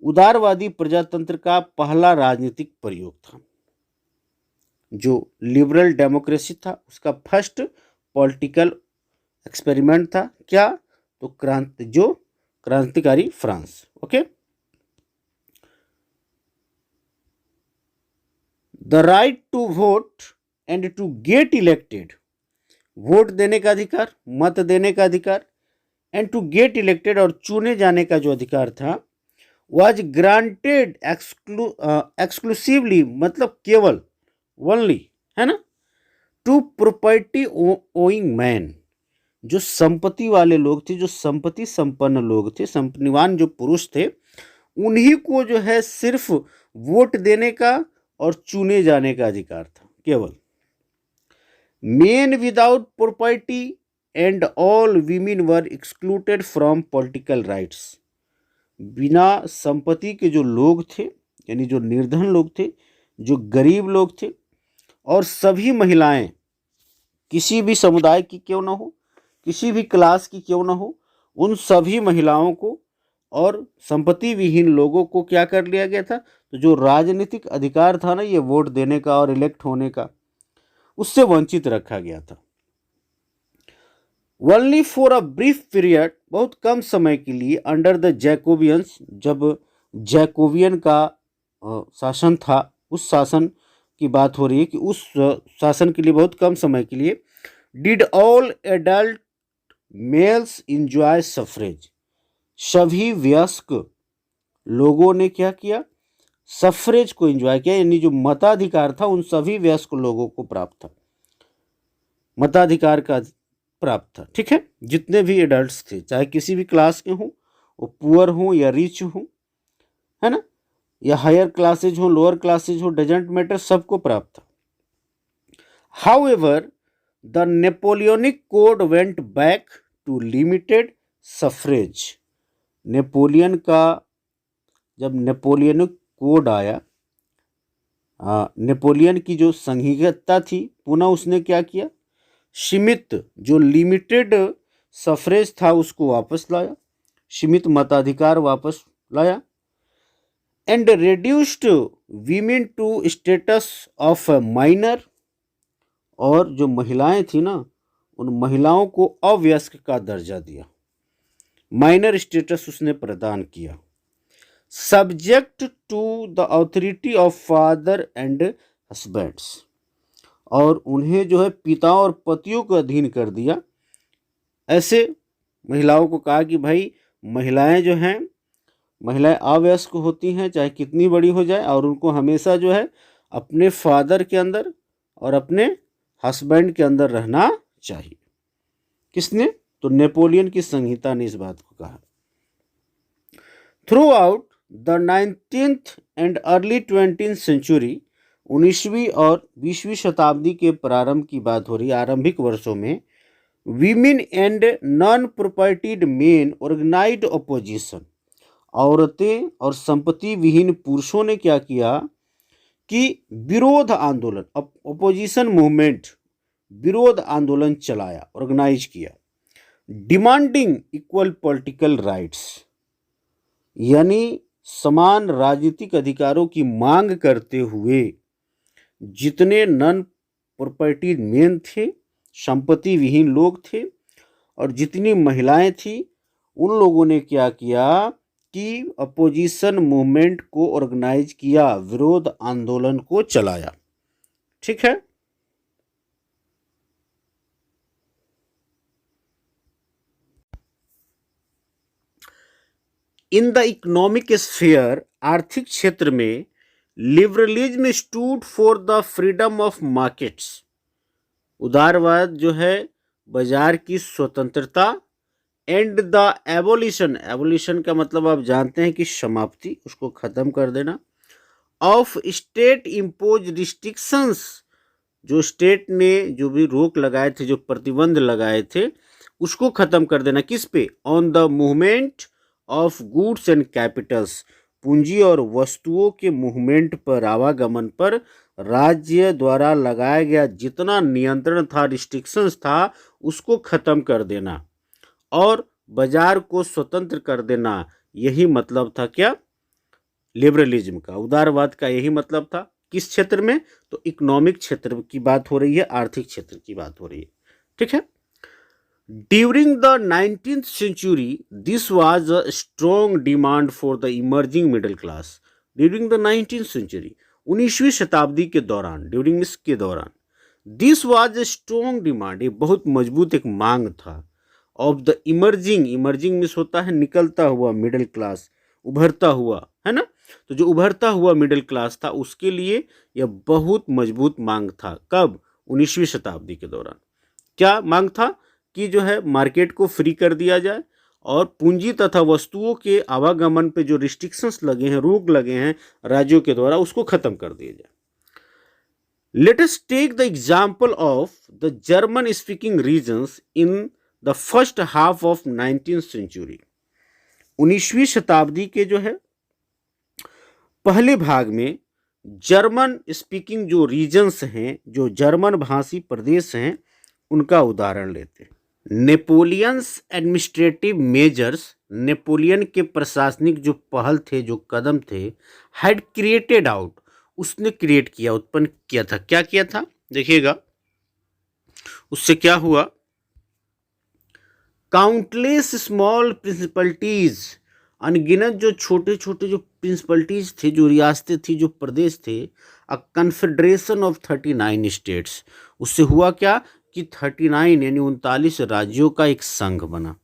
उदारवादी प्रजातंत्र का पहला राजनीतिक प्रयोग था। जो लिबरल डेमोक्रेसी था, उसका फर्स्ट पॉलिटिकल एक्सपेरिमेंट था क्या, तो क्रांतिकारी France. Okay. The right to vote and to get elected, vote देने का अधिकार, मत देने का अधिकार, एंड टू गेट इलेक्टेड, और चुने जाने का जो अधिकार था, वाज ग्रांटेड एक्सक्लूसिवली, मतलब केवल, ओनली, है ना, टू प्रॉपर्टी ओइंग मैन, जो संपत्ति वाले लोग थे, जो संपत्ति संपन्न लोग थे, संपन्नवान जो पुरुष थे, उन्हीं को जो है सिर्फ वोट देने का और चुने जाने का अधिकार था केवल। Main without property and all women were excluded from political rights, बिना संपत्ति के जो लोग थे, यानी जो निर्धन लोग थे, जो गरीब लोग थे, और सभी महिलाएं, किसी भी समुदाय की क्यों ना हो, किसी भी क्लास की क्यों ना हो, उन सभी महिलाओं को और संपत्ति विहीन लोगों को क्या कर लिया गया था, तो जो राजनीतिक अधिकार था ना, ये वोट देने का और इलेक्ट होने का, उससे वंचित रखा गया था। Only for a brief period, बहुत कम समय के लिए, अंडर द जैकोबियंस, जब जैकोबियन का शासन था, उस शासन की बात हो रही है कि उस शासन के लिए बहुत कम समय के लिए, did all adult males enjoy suffrage, सभी वयस्क लोगों ने क्या किया, सफरेज को एंजॉय किया, यानी जो मताधिकार था उन सभी वयस्क लोगों को प्राप्त था, मताधिकार का प्राप्त था। ठीक है, जितने भी एडल्ट्स थे, चाहे किसी भी क्लास के हों, वो पुअर हों या रिच हों, है ना, या हायर क्लासेज हो, लोअर क्लासेज हो, डजेंट मैटर, सबको प्राप्त था। However the Napoleonic code went back to limited suffrage, Napoleon का जब नेपोलियनिक कोड आया, नेपोलियन की जो संघीयता थी, पुनः उसने क्या किया, सीमित जो लिमिटेड सफरेज था उसको वापस लाया, सीमित मताधिकार वापस लाया, and reduced women to status of a minor, और जो महिलाएं थी ना, उन महिलाओं को अवयस्क का दर्जा दिया, माइनर स्टेटस उसने प्रदान किया। Subject to the authority of father and husbands, और उन्हें जो है पिता और पतियों को अधीन कर दिया, ऐसे महिलाओं को कहा कि भाई महिलाएं जो हैं, महिलाएं अवयस्क होती हैं चाहे कितनी बड़ी हो जाए, और उनको हमेशा जो है अपने फादर के अंदर और अपने हस्बैंड के अंदर रहना चाहिए। किसने? तो नेपोलियन की संहिता ने इस बात को कहा। Throughout the 19th and early 20th century, 19वीं और 20वीं शताब्दी के प्रारंभ की बात हो रही है, आरंभिक वर्षों में women and non propertied men organised opposition, औरतें और संपत्ति विहीन पुरुषों ने क्या किया कि विरोध आंदोलन, ऑपोजिशन मूवमेंट, विरोध आंदोलन चलाया, ऑर्गेनाइज किया। डिमांडिंग इक्वल पॉलिटिकल राइट्स, यानी समान राजनीतिक अधिकारों की मांग करते हुए जितने नॉन प्रॉपर्टी मेन थे, संपत्ति विहीन लोग थे, और जितनी महिलाएं थी, उन लोगों ने क्या किया कि अपोजिशन मूवमेंट को ऑर्गेनाइज किया, विरोध आंदोलन को चलाया। ठीक है। इन द इकोनॉमिक स्फीयर, आर्थिक क्षेत्र में liberalism stood for the freedom of markets, उदारवाद जो है बाजार की स्वतंत्रता, एंड द एबोलिशन, एबोलिशन का मतलब आप जानते हैं कि समाप्ति, उसको खत्म कर देना, ऑफ स्टेट इम्पोज रिस्ट्रिक्शंस, जो स्टेट ने जो भी रोक लगाए थे, जो प्रतिबंध लगाए थे, उसको खत्म कर देना। किस पे? On the movement of goods and Capitals, पूंजी और वस्तुओं के मूवमेंट पर, आवागमन पर राज्य द्वारा लगाया गया जितना नियंत्रण था, रिस्ट्रिक्शंस था, उसको खत्म कर देना और बाजार को स्वतंत्र कर देना। यही मतलब था क्या? लिबरलिज्म का, उदारवाद का यही मतलब था। किस क्षेत्र में? तो इकोनॉमिक क्षेत्र की बात हो रही है, आर्थिक क्षेत्र की बात हो रही है। ठीक है। During the 19th century, this was a strong demand for the emerging middle class. During the 19th century, 19वीं शताब्दी के दौरान, ड्यूरिंग इसके दौरान, this was a strong demand, ये बहुत मजबूत एक मांग था, of the emerging, emerging means होता है निकलता हुआ, मिडिल क्लास, उभरता हुआ, है ना। तो जो उभरता हुआ मिडिल क्लास था, उसके लिए यह बहुत मजबूत मांग था। कब? 19वीं शताब्दी के दौरान। क्या मांग था? कि जो है मार्केट को फ्री कर दिया जाए और पूंजी तथा वस्तुओं के आवागमन पे जो रिस्ट्रिक्शंस लगे हैं, रोक लगे हैं राज्यों के द्वारा, उसको खत्म कर दिया जाए। Let us take the example of the German speaking regions in the first half of 19th century. 19वीं शताब्दी के जो है पहले भाग में जर्मन स्पीकिंग जो रीजन्स हैं, जो जर्मन भाषी प्रदेश हैं, उनका उदाहरण लेते हैं। नेपोलियंस एडमिनिस्ट्रेटिव मेजर्स, नेपोलियन के प्रशासनिक जो पहल थे, जो कदम थे, हैड क्रिएटेड आउट, उसने क्रिएट किया, उत्पन्न किया था। क्या किया था? देखिएगा उससे क्या हुआ। काउंटलेस स्मॉल प्रिंसिपलिटीज, अनगिनत जो छोटे छोटे जो प्रिंसिपलिटीज थे, जो रियासतें थी, जो प्रदेश थे, अ कन्फेडरेशन ऑफ 39 स्टेट्स, उससे हुआ क्या कि 39 यानी 39 राज्यों का एक संघ बना।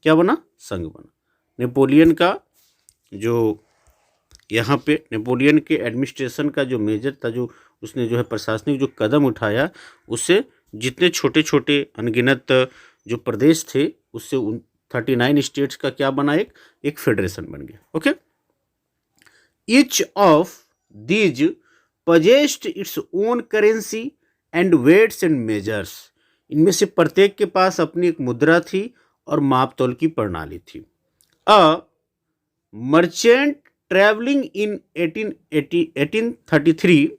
क्या बना? संघ बना। नेपोलियन का जो यहाँ पे नेपोलियन के एडमिनिस्ट्रेशन का जो मेजर था, जो उसने जो है प्रशासनिक जो कदम उठाया, उससे जितने छोटे छोटे अनगिनत जो प्रदेश थे, उससे 39 स्टेट्स का क्या बना? एक फेडरेशन बन गया। Okay. Each of these possessed its own currency and weights and measures, इनमें से प्रत्येक के पास अपनी एक मुद्रा थी और मापतोल की प्रणाली थी। अ मर्चेंट ट्रैवलिंग इन 1833,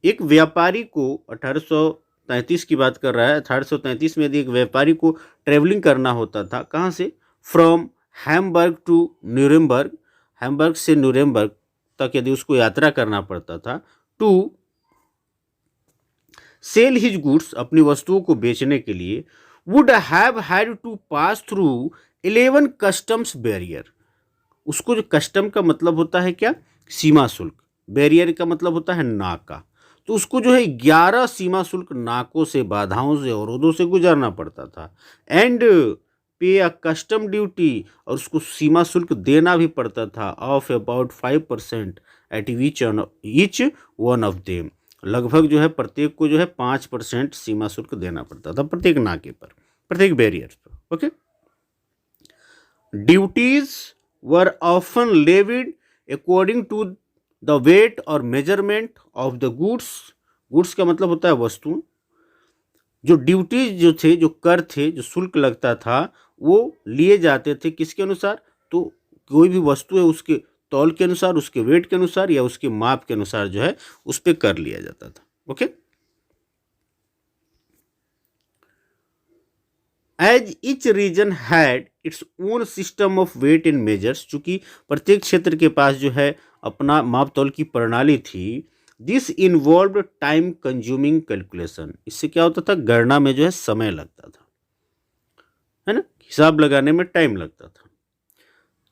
एक व्यापारी को 1833 की बात कर रहा है, 1833 में यदि एक व्यापारी को ट्रैवलिंग करना होता था, कहाँ से? From Hamburg to Nuremberg, Hamburg से न्यूरेमबर्ग तक यदि उसको यात्रा करना पड़ता था, टू सेल हिज गुड्स, अपनी वस्तुओं को बेचने के लिए, would have had to pass through 11 customs barrier, उसको जो कस्टम का मतलब होता है क्या? सीमा शुल्क, बैरियर का मतलब होता है नाका, तो उसको जो है 11 सीमा शुल्क नाकों से, बाधाओं से, अवरोधों से गुजरना पड़ता था। एंड पे अ कस्टम ड्यूटी, और उसको सीमा शुल्क देना भी पड़ता था of about 5% at each one of them. लगभग जो है प्रत्येक को जो है 5% सीमा शुल्क देना पड़ता था प्रत्येक नाके पर, प्रत्येक बैरियर पर। Okay. Duties were often levied according to the weight और measurement of the goods. Goods का मतलब होता है वस्तु। जो ड्यूटीज जो थे, जो कर थे, जो शुल्क लगता था, वो लिए जाते थे किसके अनुसार? तो कोई भी वस्तु है उसके तौल के अनुसार, उसके वेट के अनुसार या उसके माप के अनुसार जो है उस पर कर लिया जाता था। Okay. As each region had its own system of weight and measures, चूंकि प्रत्येक क्षेत्र के पास जो है अपना माप तौल की प्रणाली थी। This involve time consuming calculation, इससे क्या होता था? गणना में जो है समय लगता था, है ना, हिसाब लगाने में टाइम लगता था।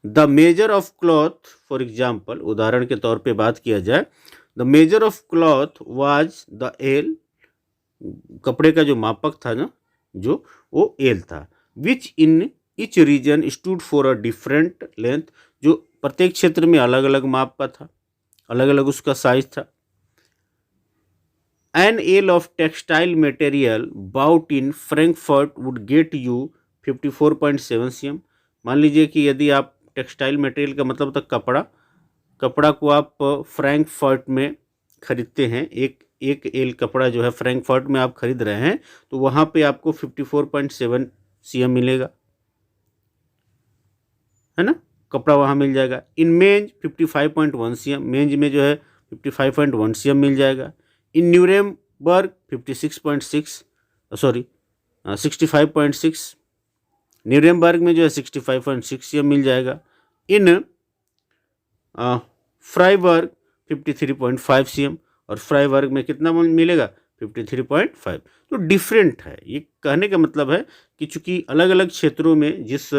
The measure of cloth, for example, उदाहरण के तौर पे बात किया जाए, the measure of cloth was the L, कपड़े का जो मापक था ना, जो वो एल था। Which in each region stood for a different length, जो प्रत्येक क्षेत्र में अलग अलग माप का था, अलग अलग उसका साइज था। An ell of textile material bought in Frankfurt would get you 54.7 cm। मान लीजिए कि यदि आप टेक्सटाइल मटेरियल का मतलब होता कपड़ा, कपड़ा को आप फ्रैंकफर्ट में खरीदते हैं, एक एल कपड़ा जो है फ्रैंकफर्ट में आप खरीद रहे हैं, तो वहाँ पे आपको 54.7 cm मिलेगा, है ना, कपड़ा वहाँ मिल जाएगा। इन मेंज 55.1 cm, मेंज में जो है 55.1 cm मिल जाएगा। इन न्यूरेमबर्ग 65.6, न्यूरेमबर्ग में जो है 65.6 cm मिल जाएगा। इन फ्राइबर्ग 53.5 cm, और फ्राइबर्ग में कितना मिलेगा? 53.5। तो डिफरेंट है। ये कहने का मतलब है कि चूंकि अलग अलग क्षेत्रों में जिस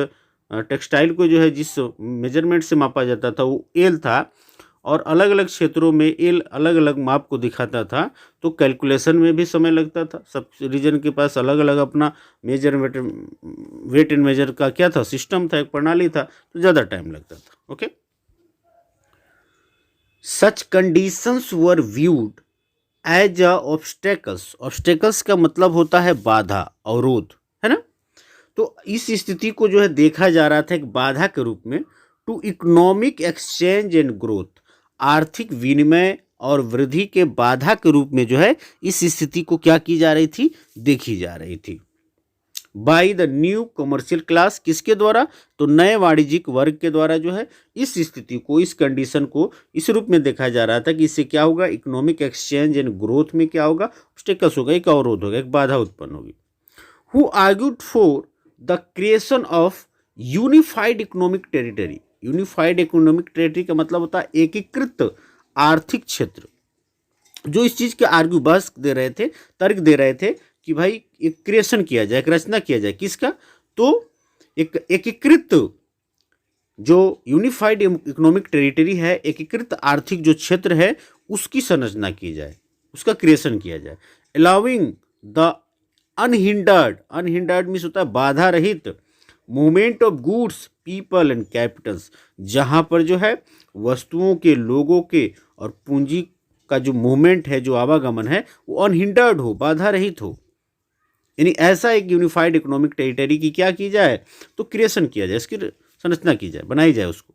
टेक्सटाइल को जो है जिस मेजरमेंट से मापा जाता था वो एल था, और अलग अलग क्षेत्रों में एल अलग अलग माप को दिखाता था, तो कैलकुलेशन में भी समय लगता था। सब रीजन के पास अलग अलग अपना मेजरमेंट, वेट एंड मेजर का क्या था? सिस्टम था, एक प्रणाली था, तो ज़्यादा टाइम लगता था। Okay. Such conditions were viewed as a obstacles. Obstacles का मतलब होता है बाधा, अवरोध, है ना। तो इस स्थिति को जो है देखा जा रहा था एक बाधा के रूप में to economic exchange and growth, आर्थिक विनिमय और वृद्धि के बाधा के रूप में जो है इस स्थिति को क्या की जा रही थी? देखी जा रही थी। By the new commercial class, किसके द्वारा? तो नए वाणिज्यिक वर्ग के द्वारा जो है इस स्थिति को, इस कंडीशन को इस रूप में देखा जा रहा था कि इससे क्या होगा? इकोनॉमिक एक्सचेंज एंड ग्रोथ में क्या होगा? ऑब्स्टेकल्स होगा, एक अवरोध होगा, एक बाधा उत्पन्न होगी। Who argued for the creation of unified economic territory. Unified economic territory का मतलब होता है एकीकृत आर्थिक क्षेत्र। जो इस चीज के आर्ग्यू, बहस दे रहे थे, तर्क दे रहे थे कि भाई एक क्रिएशन किया जाए, एक रचना किया जाए, किसका? तो एक एकीकृत जो यूनिफाइड इकोनॉमिक टेरिटरी है, एकीकृत आर्थिक जो क्षेत्र है, उसकी संरचना की जाए, उसका क्रिएशन किया जाए। Allowing the unhindered, unhindered means होता है बाधा रहित, movement of goods, people and Capitals, जहाँ पर जो है वस्तुओं के, लोगों के और पूंजी का जो मूवमेंट है, जो आवागमन है, वो अनहिंडर्ड हो, बाधा रहित हो। यानी ऐसा एक यूनिफाइड इकोनॉमिक टेरिटरी की क्या की जाए? तो क्रिएशन किया जाए, इसकी संरचना की जाए, बनाई जाए उसको,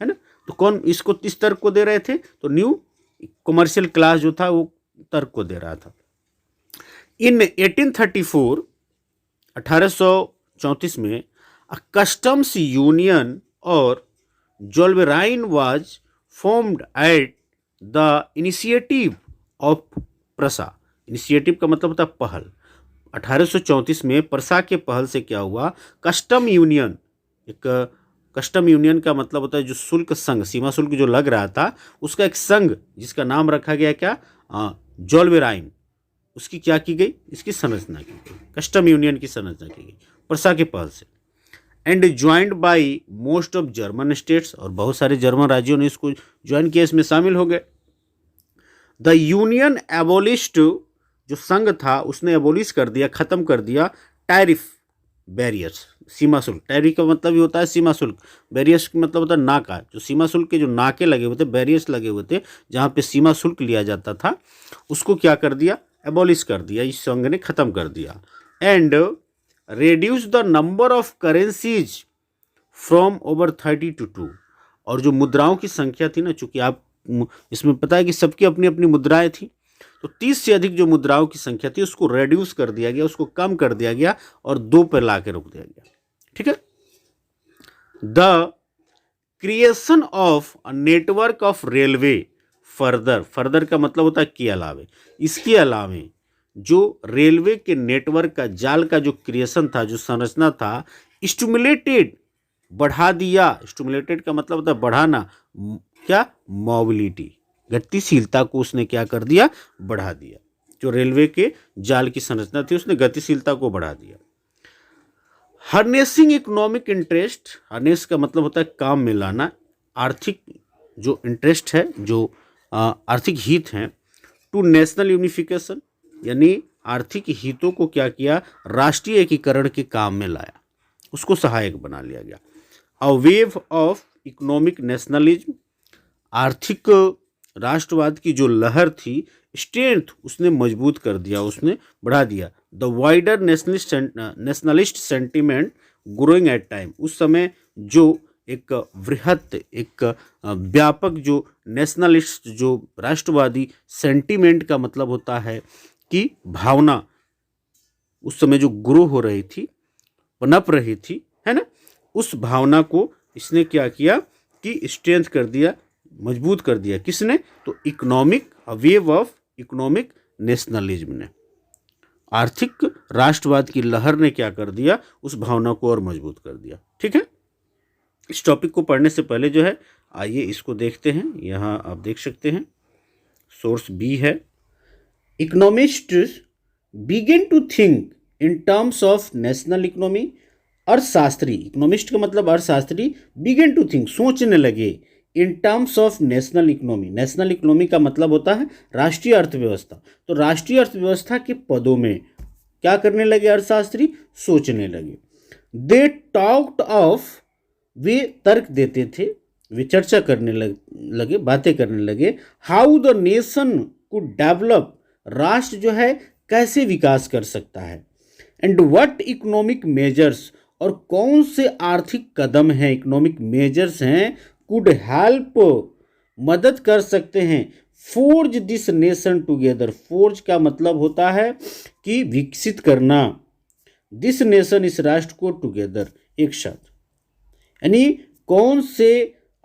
है ना। तो कौन इसको इस तर्क को दे रहे थे? तो न्यू कमर्शियल क्लास जो था वो तर्क को दे रहा था। इन 1834, 1834 में कस्टम्स यूनियन और Zollverein was formed at the initiative of Prussia. Initiative का मतलब होता है पहल। 1834 में प्रसा के पहल से क्या हुआ? कस्टम यूनियन, एक कस्टम यूनियन का मतलब होता है जो शुल्क संघ, सीमा शुल्क जो लग रहा था उसका एक संघ, जिसका नाम रखा गया क्या? जोल्वेराइन। उसकी क्या की गई? इसकी संरचना की गई, कस्टम यूनियन की संरचना की गई प्रसा के पहल से। And joined bye most of German states, और बहुत सारे जर्मन राज्यों ने इसको ज्वाइन किया, इसमें शामिल हो गए। द यूनियन एबोलिश्ड, जो संघ था उसने एबोलिश कर दिया, खत्म कर दिया टैरिफ बैरियर्स, सीमा शुल्क। टैरिफ का मतलब ये होता है सीमा शुल्क, बैरियर्स का मतलब होता है नाका। जो सीमा शुल्क के जो नाके लगे हुए थे, बैरियर्स लगे हुए थे जहाँ पे सीमा शुल्क लिया जाता था, उसको क्या कर दिया, एबोलिश कर दिया, इस संघ ने खत्म कर दिया। And reduce the number of currencies from over 30 to 2। और जो मुद्राओं की संख्या थी ना, चूंकि आप इसमें पता है कि सबकी अपनी अपनी मुद्राएं थी, तो 30 से अधिक जो मुद्राओं की संख्या थी उसको रेड्यूस कर दिया गया, उसको कम कर दिया गया और 2 पर ला के रोक दिया गया। ठीक है। The creation of a network of railway further, further का मतलब होता है के अलावे, इसके अलावे जो रेलवे के नेटवर्क का जाल का जो क्रिएशन था, जो संरचना था, स्टिमुलेटेड, बढ़ा दिया। स्टिमुलेटेड का मतलब होता है बढ़ाना, क्या, मोबिलिटी, गतिशीलता को उसने क्या कर दिया, बढ़ा दिया। जो रेलवे के जाल की संरचना थी उसने गतिशीलता को बढ़ा दिया। हार्नेसिंग इकोनॉमिक इंटरेस्ट, हार्नेस का मतलब होता है काम में लाना, आर्थिक जो इंटरेस्ट है, जो आर्थिक हित हैं, टू नेशनल यूनिफिकेशन, यानी आर्थिक हितों को क्या किया, राष्ट्रीय एकीकरण के काम में लाया, उसको सहायक बना लिया गया। A wave of economic nationalism, आर्थिक राष्ट्रवाद की जो लहर थी, स्ट्रेंथ उसने मजबूत कर दिया, उसने बढ़ा दिया। The wider nationalist sentiment growing at time, उस समय जो एक वृहत, एक व्यापक जो नेशनलिस्ट, जो राष्ट्रवादी सेंटिमेंट का मतलब होता है कि भावना, उस समय जो ग्रो हो रही थी, पनप रही थी, है ना, उस भावना को इसने क्या किया कि स्ट्रेंथ कर दिया, मजबूत कर दिया। किसने, तो economic, wave of economic nationalism ने, आर्थिक राष्ट्रवाद की लहर ने क्या कर दिया, उस भावना को और मजबूत कर दिया। ठीक है। इस टॉपिक को पढ़ने से पहले जो है, आइए इसको देखते हैं। यहाँ आप देख सकते हैं, सोर्स बी है, economists begin to think in terms of national economy. अर्थशास्त्री, इकोनॉमिस्ट का मतलब अर्थशास्त्री, बिगिन टू थिंक, सोचने लगे, in terms of national economy. National economy का मतलब होता है राष्ट्रीय अर्थव्यवस्था। तो राष्ट्रीय अर्थव्यवस्था के पदों में क्या करने लगे अर्थशास्त्री, सोचने लगे। दे टॉक्ड ऑफ, वे तर्क देते थे, वे चर्चा करने लगे, बातें करने लगे, how the nation could develop, राष्ट्र जो है कैसे विकास कर सकता है, एंड व्हाट इकोनॉमिक मेजर्स, और कौन से आर्थिक कदम हैं, इकोनॉमिक मेजर्स हैं, कुड हेल्प, मदद कर सकते हैं, forge this nation together. Forge का मतलब होता है कि विकसित करना, दिस नेशन, इस राष्ट्र को, टुगेदर, एक साथ, यानी कौन से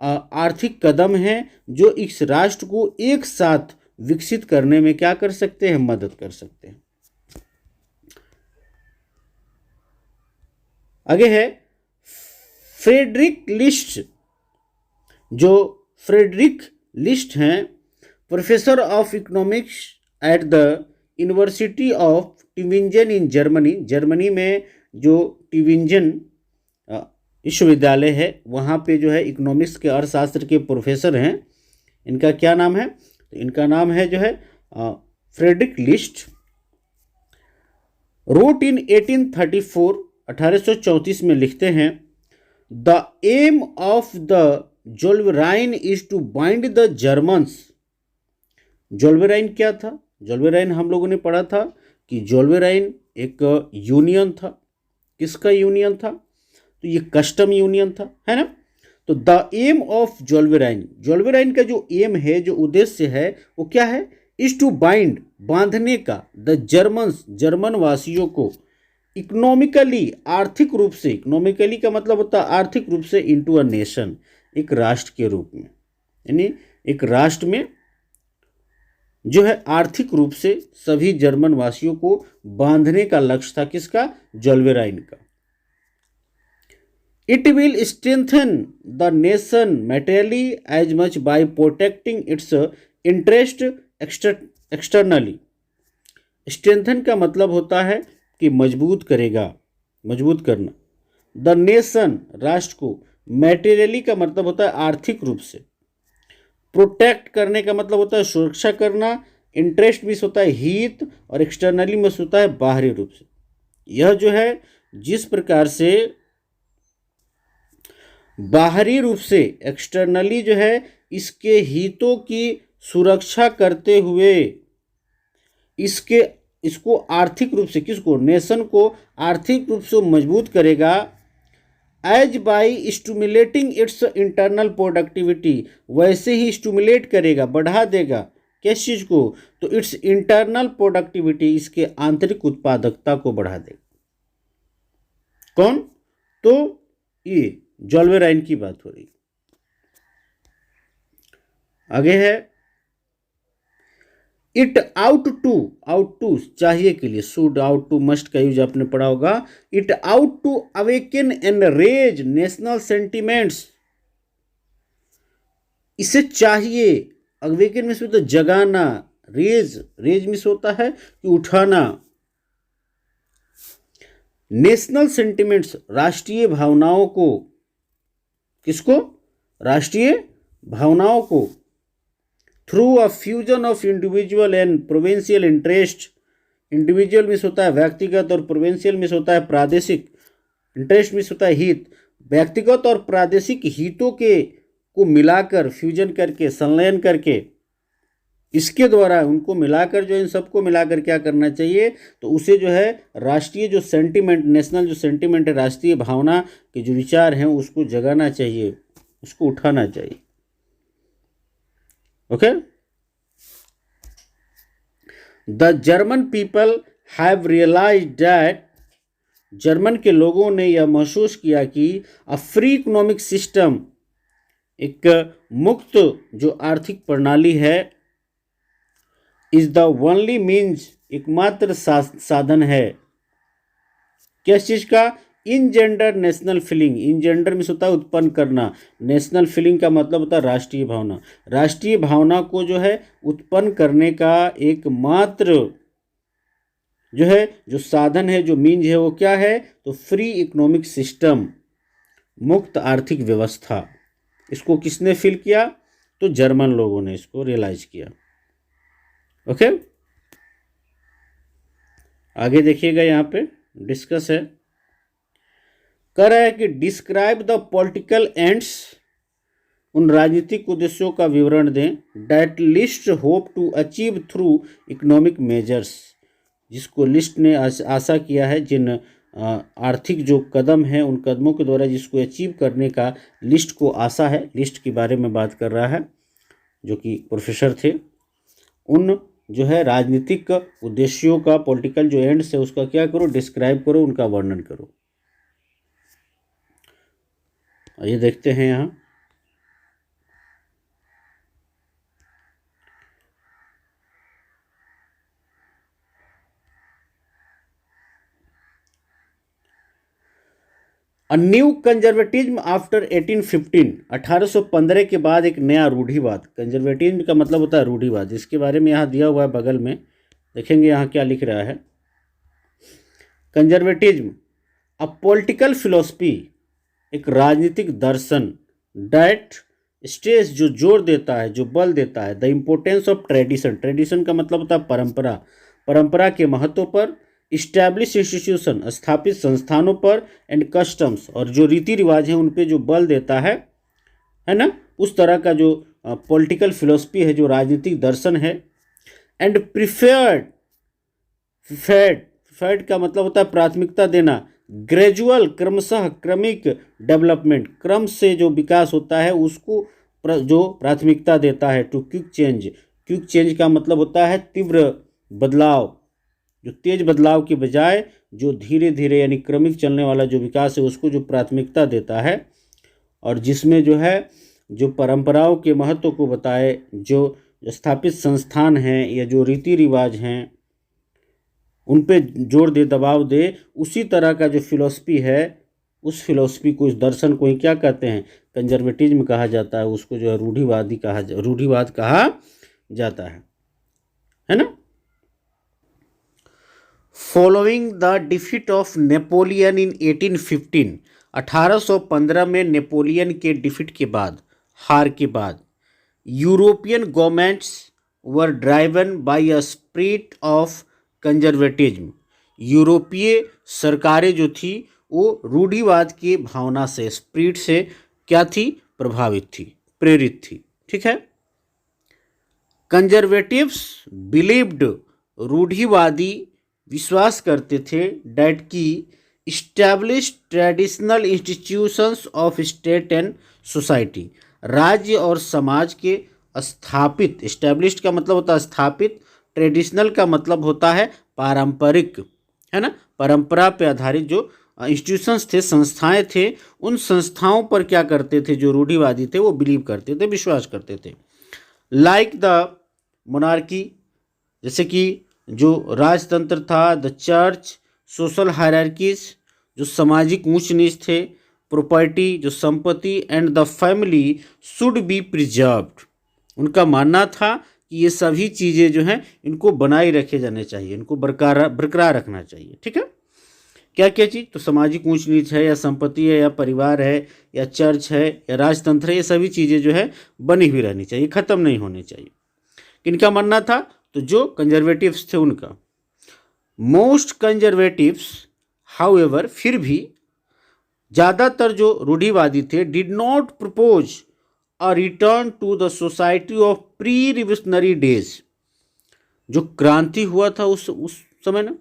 आर्थिक कदम हैं जो इस राष्ट्र को एक साथ विकसित करने में क्या कर सकते हैं, मदद कर सकते हैं। आगे है फ्रेडरिक लिस्ट। जो फ्रेडरिक लिस्ट हैं, professor of economics at the university of Tübingen in Germany. Germany में जो ट्यूबिंजन विश्वविद्यालय है, वहाँ पे जो है इकोनॉमिक्स के, अर्थशास्त्र के प्रोफेसर हैं। इनका क्या नाम है, तो इनका नाम है जो है फ्रेडरिक लिस्ट। रोट इन 1834, 1834 में लिखते हैं, the aim of the Zollverein is to bind the Germans. Zollverein क्या था, जोल्वेराइन हम लोगों ने पढ़ा था कि जोल्वेराइन एक यूनियन था। किसका यूनियन था, तो ये कस्टम यूनियन था, है ना। तो द एम ऑफ जोल्वेराइन, जोल्वेराइन का जो एम है, जो उद्देश्य है, वो क्या है, इज टू बाइंड, बांधने का, द जर्मन्स, जर्मन वासियों को, इकोनॉमिकली, आर्थिक रूप से, इकोनॉमिकली का मतलब होता है आर्थिक रूप से, इनटू अ नेशन, एक राष्ट्र के रूप में, यानी एक राष्ट्र में जो है आर्थिक रूप से सभी जर्मन वासियों को बांधने का लक्ष्य था। किसका, जोल्वेराइन का। It will strengthen the nation materially as much by protecting its interest externally. Strengthen का मतलब होता है कि मजबूत करेगा, मजबूत करना। द नेशन, राष्ट्र को। मेटेरियली का मतलब होता है आर्थिक रूप से। प्रोटेक्ट करने का मतलब होता है सुरक्षा करना, इंटरेस्ट मीन्स होता है हित, और एक्सटर्नली मीन्स होता है बाहरी रूप से। यह जो है जिस प्रकार से बाहरी रूप से एक्सटर्नली जो है इसके हितों की सुरक्षा करते हुए इसको आर्थिक रूप से, किसको, नेशन को आर्थिक रूप से मजबूत करेगा, as by stimulating its internal productivity, वैसे ही स्टूमुलेट करेगा, बढ़ा देगा किस चीज को, तो इट्स इंटरनल प्रोडक्टिविटी, इसके आंतरिक उत्पादकता को बढ़ा देगा। कौन, तो ये जॉल्वेराइन की बात हो रही। आगे है इट आउट टू चाहिए के लिए, शुड, आउट टू, मस्ट का यूज आपने पढ़ा होगा। It ought to awaken and raise national sentiments, इसे चाहिए, अवेकन में से तो जगाना, रेज में से होता है कि उठाना, नेशनल सेंटिमेंट्स, राष्ट्रीय भावनाओं को, किसको, राष्ट्रीय भावनाओं को, through a fusion of individual and provincial interest, individual miss होता है व्यक्तिगत और प्रोविंशियल मिस होता है प्रादेशिक, इंटरेस्ट मिस होता है हित, व्यक्तिगत और प्रादेशिक हितों के को मिलाकर, फ्यूजन करके, संलयन करके, इसके द्वारा उनको मिलाकर, जो इन सबको मिलाकर क्या करना चाहिए, तो उसे जो है राष्ट्रीय जो सेंटिमेंट, नेशनल जो सेंटिमेंट है, राष्ट्रीय भावना के जो विचार हैं उसको जगाना चाहिए, उसको उठाना चाहिए। Okay, the German people have realized that, German के लोगों ने यह महसूस किया कि अ फ्री इकोनॉमिक सिस्टम, एक मुक्त जो आर्थिक प्रणाली है, इज द ओनली मीन्स, एकमात्र साधन है, किस चीज का, इनजेंडर नेशनल फीलिंग, इनजेंडर में होता है उत्पन्न करना, नेशनल फीलिंग का मतलब होता है राष्ट्रीय भावना, राष्ट्रीय भावना को जो है उत्पन्न करने का एकमात्र जो है, जो साधन है, जो मीन्स है, वो क्या है, तो फ्री इकोनॉमिक सिस्टम, मुक्त आर्थिक व्यवस्था। इसको किसने फील किया, तो जर्मन लोगों ने इसको रियलाइज किया। ओके, आगे देखिएगा, यहाँ पे डिस्कस है, कह रहा है कि डिस्क्राइब द पॉलिटिकल एंड्स, उन राजनीतिक उद्देश्यों का विवरण दें, that list hope to achieve through economic measures, जिसको लिस्ट ने आशा किया है, जिन आर्थिक जो कदम हैं उन कदमों के द्वारा जिसको अचीव करने का लिस्ट को आशा है, लिस्ट के बारे में बात कर रहा है, जो कि प्रोफेसर थे, उन जो है राजनीतिक उद्देश्यों का, पॉलिटिकल जो एंड्स है उसका क्या करो, डिस्क्राइब करो, उनका वर्णन करो। ये देखते हैं यहाँ, अ न्यू कंजर्वेटिज्म आफ्टर 1815, 1815 के बाद एक नया रूढ़िवाद, कंजर्वेटिज्म का मतलब होता है रूढ़िवाद, इसके बारे में यहाँ दिया हुआ है बगल में, देखेंगे यहाँ क्या लिख रहा है। कंजर्वेटिज्म अ पॉलिटिकल फिलोसफी, एक राजनीतिक दर्शन, डैट स्ट्रेस, जो जोर देता है, जो बल देता है, the importance of tradition, tradition का मतलब होता है परंपरा, परंपरा के महत्व पर, इस्टेब्लिश इंस्टीट्यूशन, स्थापित संस्थानों पर, एंड कस्टम्स, और जो रीति रिवाज हैं उन पे जो बल देता है ना, उस तरह का जो पॉलिटिकल फिलोसफी है, जो राजनीतिक दर्शन है। एंड प्रिफर्ड, प्रिफर्ड का मतलब होता है प्राथमिकता देना, ग्रेजुअल, क्रमशः, क्रमिक, डेवलपमेंट, क्रम से जो विकास होता है उसको जो प्राथमिकता देता है, to quick change, quick change का मतलब होता है तीव्र बदलाव, जो तेज बदलाव के बजाय जो धीरे धीरे यानी क्रमिक चलने वाला जो विकास है उसको जो प्राथमिकता देता है, और जिसमें जो है जो परंपराओं के महत्व को बताए, जो स्थापित संस्थान हैं या जो रीति रिवाज हैं उन पे जोर दे, दबाव दे, उसी तरह का जो फिलॉसफी है, उस फिलॉसफी को, इस दर्शन को ही क्या कहते हैं, कंजर्वेटिज्म कहा जाता है, उसको जो है रूढ़िवाद कहा जाता है ना। Following the defeat of Napoleon in 1815, 1815 में नेपोलियन के डिफीट के बाद, हार के बाद, European governments were driven by a spirit of conservatism. यूरोपीय सरकारें जो थी वो रूढ़िवाद की भावना से, स्पिरिट से क्या थी, प्रभावित थी, प्रेरित थी। ठीक है। कंजर्वेटिव्स बिलीव्ड, रूढ़िवादी विश्वास करते थे, डैट की establish traditional institutions of state and society, राज्य और समाज के स्थापित, इस्टेब्लिश्ड का मतलब होता है स्थापित, ट्रेडिशनल का मतलब होता है पारंपरिक, है ना, परंपरा पे आधारित जो इंस्टीट्यूशंस थे, संस्थाएं थे, उन संस्थाओं पर क्या करते थे, जो रूढ़िवादी थे वो बिलीव करते थे, विश्वास करते थे। लाइक द मोनार्की, जैसे कि जो राजतंत्र था, द चर्च, सोशल हायरार्कीज, जो सामाजिक ऊंच नीच थे, प्रॉपर्टी, जो संपत्ति, and the family should be preserved. उनका मानना था कि ये सभी चीज़ें जो हैं इनको बनाए रखे जाने चाहिए, इनको बरकरार रखना चाहिए। ठीक है। क्या क्या चीज़, तो सामाजिक ऊंच नीच है, या संपत्ति है, या परिवार है, या चर्च है, या राजतंत्र है, ये सभी चीज़ें जो है बनी हुई रहनी चाहिए, ख़त्म नहीं होनी चाहिए। किनका मानना था, तो जो कंजर्वेटिव्स थे उनका। मोस्ट कंजर्वेटिव्स हाउएवर, फिर भी ज़्यादातर जो रूढ़िवादी थे, did not propose a return to the society of pre revolutionary days. जो क्रांति हुआ था उस समय ना,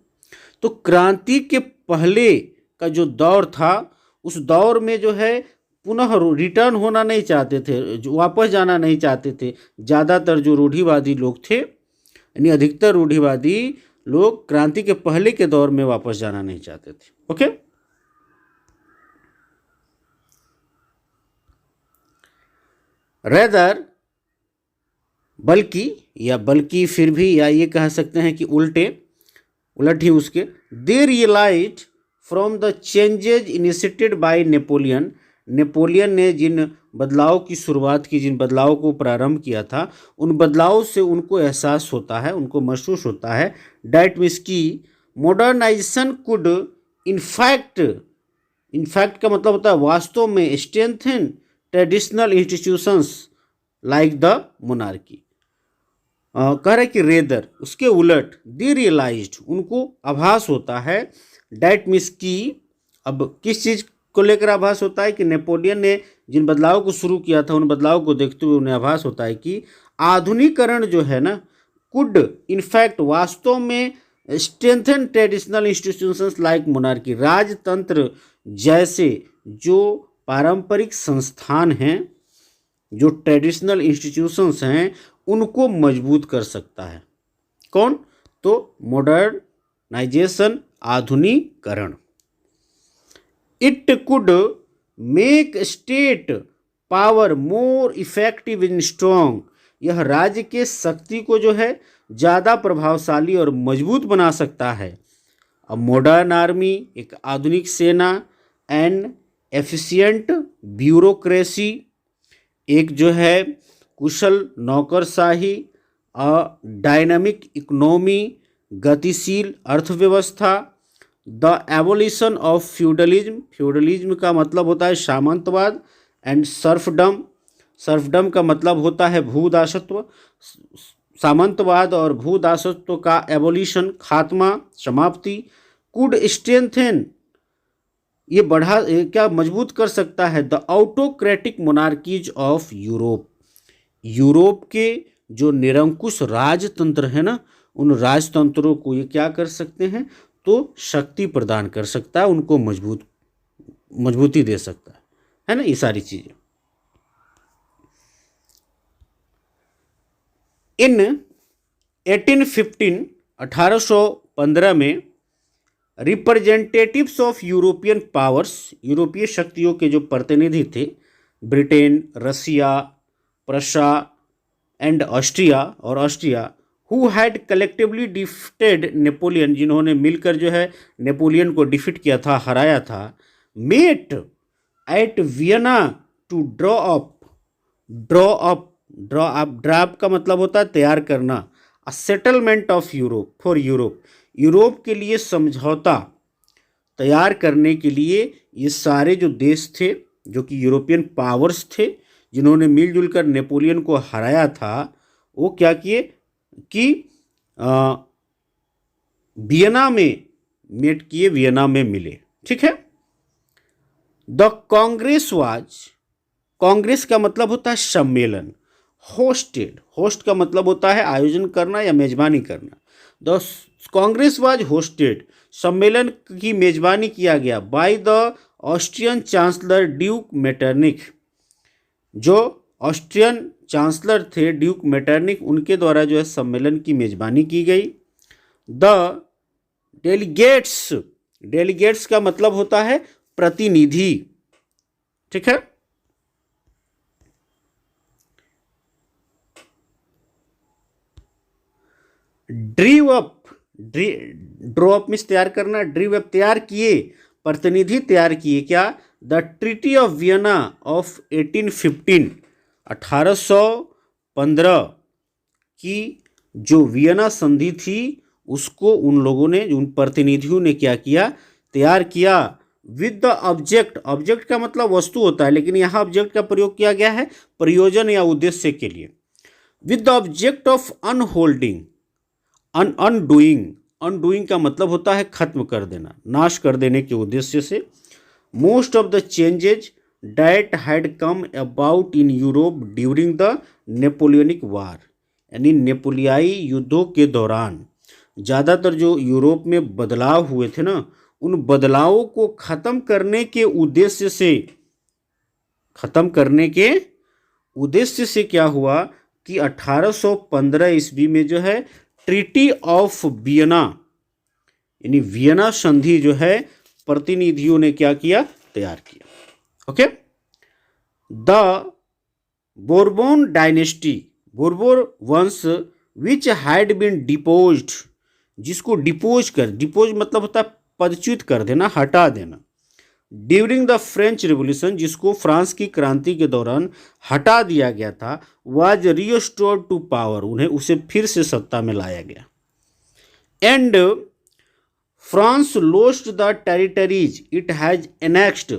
तो क्रांति के पहले का जो दौर था, उस दौर में जो है पुनः रिटर्न होना नहीं चाहते थे, जो वापस जाना नहीं चाहते थे। ज़्यादातर जो रूढ़िवादी लोग थे, यानी अधिकतर रूढ़िवादी लोग क्रांति के पहले के दौर में वापस जाना नहीं चाहते थे। ओके। रेदर, बल्कि फिर भी, या ये कह सकते हैं कि उलट ही उसके, they realise from the changes initiated by Napoleon. Napoleon ने जिन बदलाव की शुरुआत की, जिन बदलाव को प्रारंभ किया था, उन बदलाव से उनको एहसास होता है, उनको महसूस होता है, डैट मीन्स की मॉडर्नाइजेशन कुड इनफैक्ट का मतलब होता है वास्तव में, strengthen traditional institutions like the monarchy. कह रहे कि रेदर, उसके उलट, दे रियलाइज्ड, उनको आभास होता है, डैट मीन्स की, अब किस चीज़ को लेकर आभास होता है, कि नेपोलियन ने जिन बदलाव को शुरू किया था, उन बदलाव को देखते हुए उन्हें आभास होता है कि आधुनिकीकरण जो है ना, कुड इनफैक्ट वास्तव में strengthen traditional institutions like monarchy, राजतंत्र जैसे जो पारंपरिक संस्थान हैं, जो ट्रेडिशनल इंस्टीट्यूशंस हैं, उनको मजबूत कर सकता है। कौन, तो मॉडर्नाइजेशन, आधुनिकीकरण। It could make state power more effective in strong, यह राज्य के शक्ति को जो है ज़्यादा प्रभावशाली और मजबूत बना सकता है। अ मॉडर्न आर्मी, एक आधुनिक सेना, एंड एफिशिएंट ब्यूरोक्रेसी, एक जो है कुशल नौकरशाही, अ डायनामिक इकोनॉमी, गतिशील अर्थव्यवस्था, the abolition of feudalism, feudalism का मतलब होता है सामंतवाद, एंड सर्फडम का मतलब होता है भूदासत्व, सामंतवाद और भूदासत्व का एबोलिशन, खात्मा, समाप्ति, कुड स्ट्रेंथन, ये क्या मजबूत कर सकता है, the autocratic monarchies of Europe, Europe के जो निरंकुश राजतंत्र है ना, उन राजतंत्रों को ये क्या कर सकते हैं, तो शक्ति प्रदान कर सकता है, उनको मजबूती दे सकता है ना, ये सारी चीज़ें। इन 1815 में रिप्रेजेंटेटिव्स ऑफ यूरोपियन पावर्स, यूरोपीय शक्तियों के जो प्रतिनिधि थे, Britain, Russia, Prussia and Austria, who had collectively defeated Napoleon, जिन्होंने मिलकर जो है नेपोलियन को डिफीट किया था, हराया था, met at Vienna to draw का मतलब होता है तैयार करना, अ सेटलमेंट ऑफ यूरोप के लिए समझौता तैयार करने के लिए ये सारे जो देश थे, जो कि यूरोपियन पावर्स थे, जिन्होंने मिलजुल कर नेपोलियन को हराया था, वो क्या किए कि वियना में मेट किए, वियना में मिले। ठीक है। द कांग्रेस वाज, कांग्रेस का मतलब होता है सम्मेलन। होस्टेड, होस्ट का मतलब होता है आयोजन करना या मेजबानी करना। द कांग्रेस वाज होस्टेड, सम्मेलन की मेजबानी किया गया by the Austrian chancellor Duke Metternich, जो ऑस्ट्रियन चांसलर थे ड्यूक मेटरनिक, उनके द्वारा जो है सम्मेलन की मेजबानी की गई। द डेलीगेट्स, डेलीगेट्स का मतलब होता है प्रतिनिधि। ठीक है। ड्रीव अप, ड्रॉ अप मीन्स तैयार करना, ड्रीव अप तैयार किए, प्रतिनिधि तैयार किए क्या, the treaty of Vienna of 1815, 1815 की जो वियना संधि थी उसको उन लोगों ने, उन प्रतिनिधियों ने क्या किया, तैयार किया। विद द ऑब्जेक्ट, ऑब्जेक्ट का मतलब वस्तु होता है, लेकिन यहाँ ऑब्जेक्ट का प्रयोग किया गया है प्रयोजन या उद्देश्य के लिए। With the object of unholding, undoing, undoing का मतलब होता है खत्म कर देना, नाश कर देने के उद्देश्य से। Most of the changes that had come about in Europe during the Napoleonic war, यानी नेपोलियाई युद्धों के दौरान ज़्यादातर जो यूरोप में बदलाव हुए थे ना, उन बदलावों को खत्म करने के उद्देश्य से, खत्म करने के उद्देश्य से क्या हुआ कि 1815 ईस्वी में जो है ट्रीटी ऑफ वियना, यानी वियना संधि जो है प्रतिनिधियों ने क्या किया, तैयार किया। Okay. The Bourbon dynasty, Bourbon वंश विच हैड बीन डिपोज्ड, जिसको डिपोज कर, डिपोज मतलब होता है पदच्युत कर देना, हटा देना। ड्यूरिंग द फ्रेंच रिवॉल्यूशन, जिसको फ्रांस की क्रांति के दौरान हटा दिया गया था, वाज रिस्टोर्ड टू पावर, उन्हें उसे फिर से सत्ता में लाया गया। And France lost the territories it has annexed,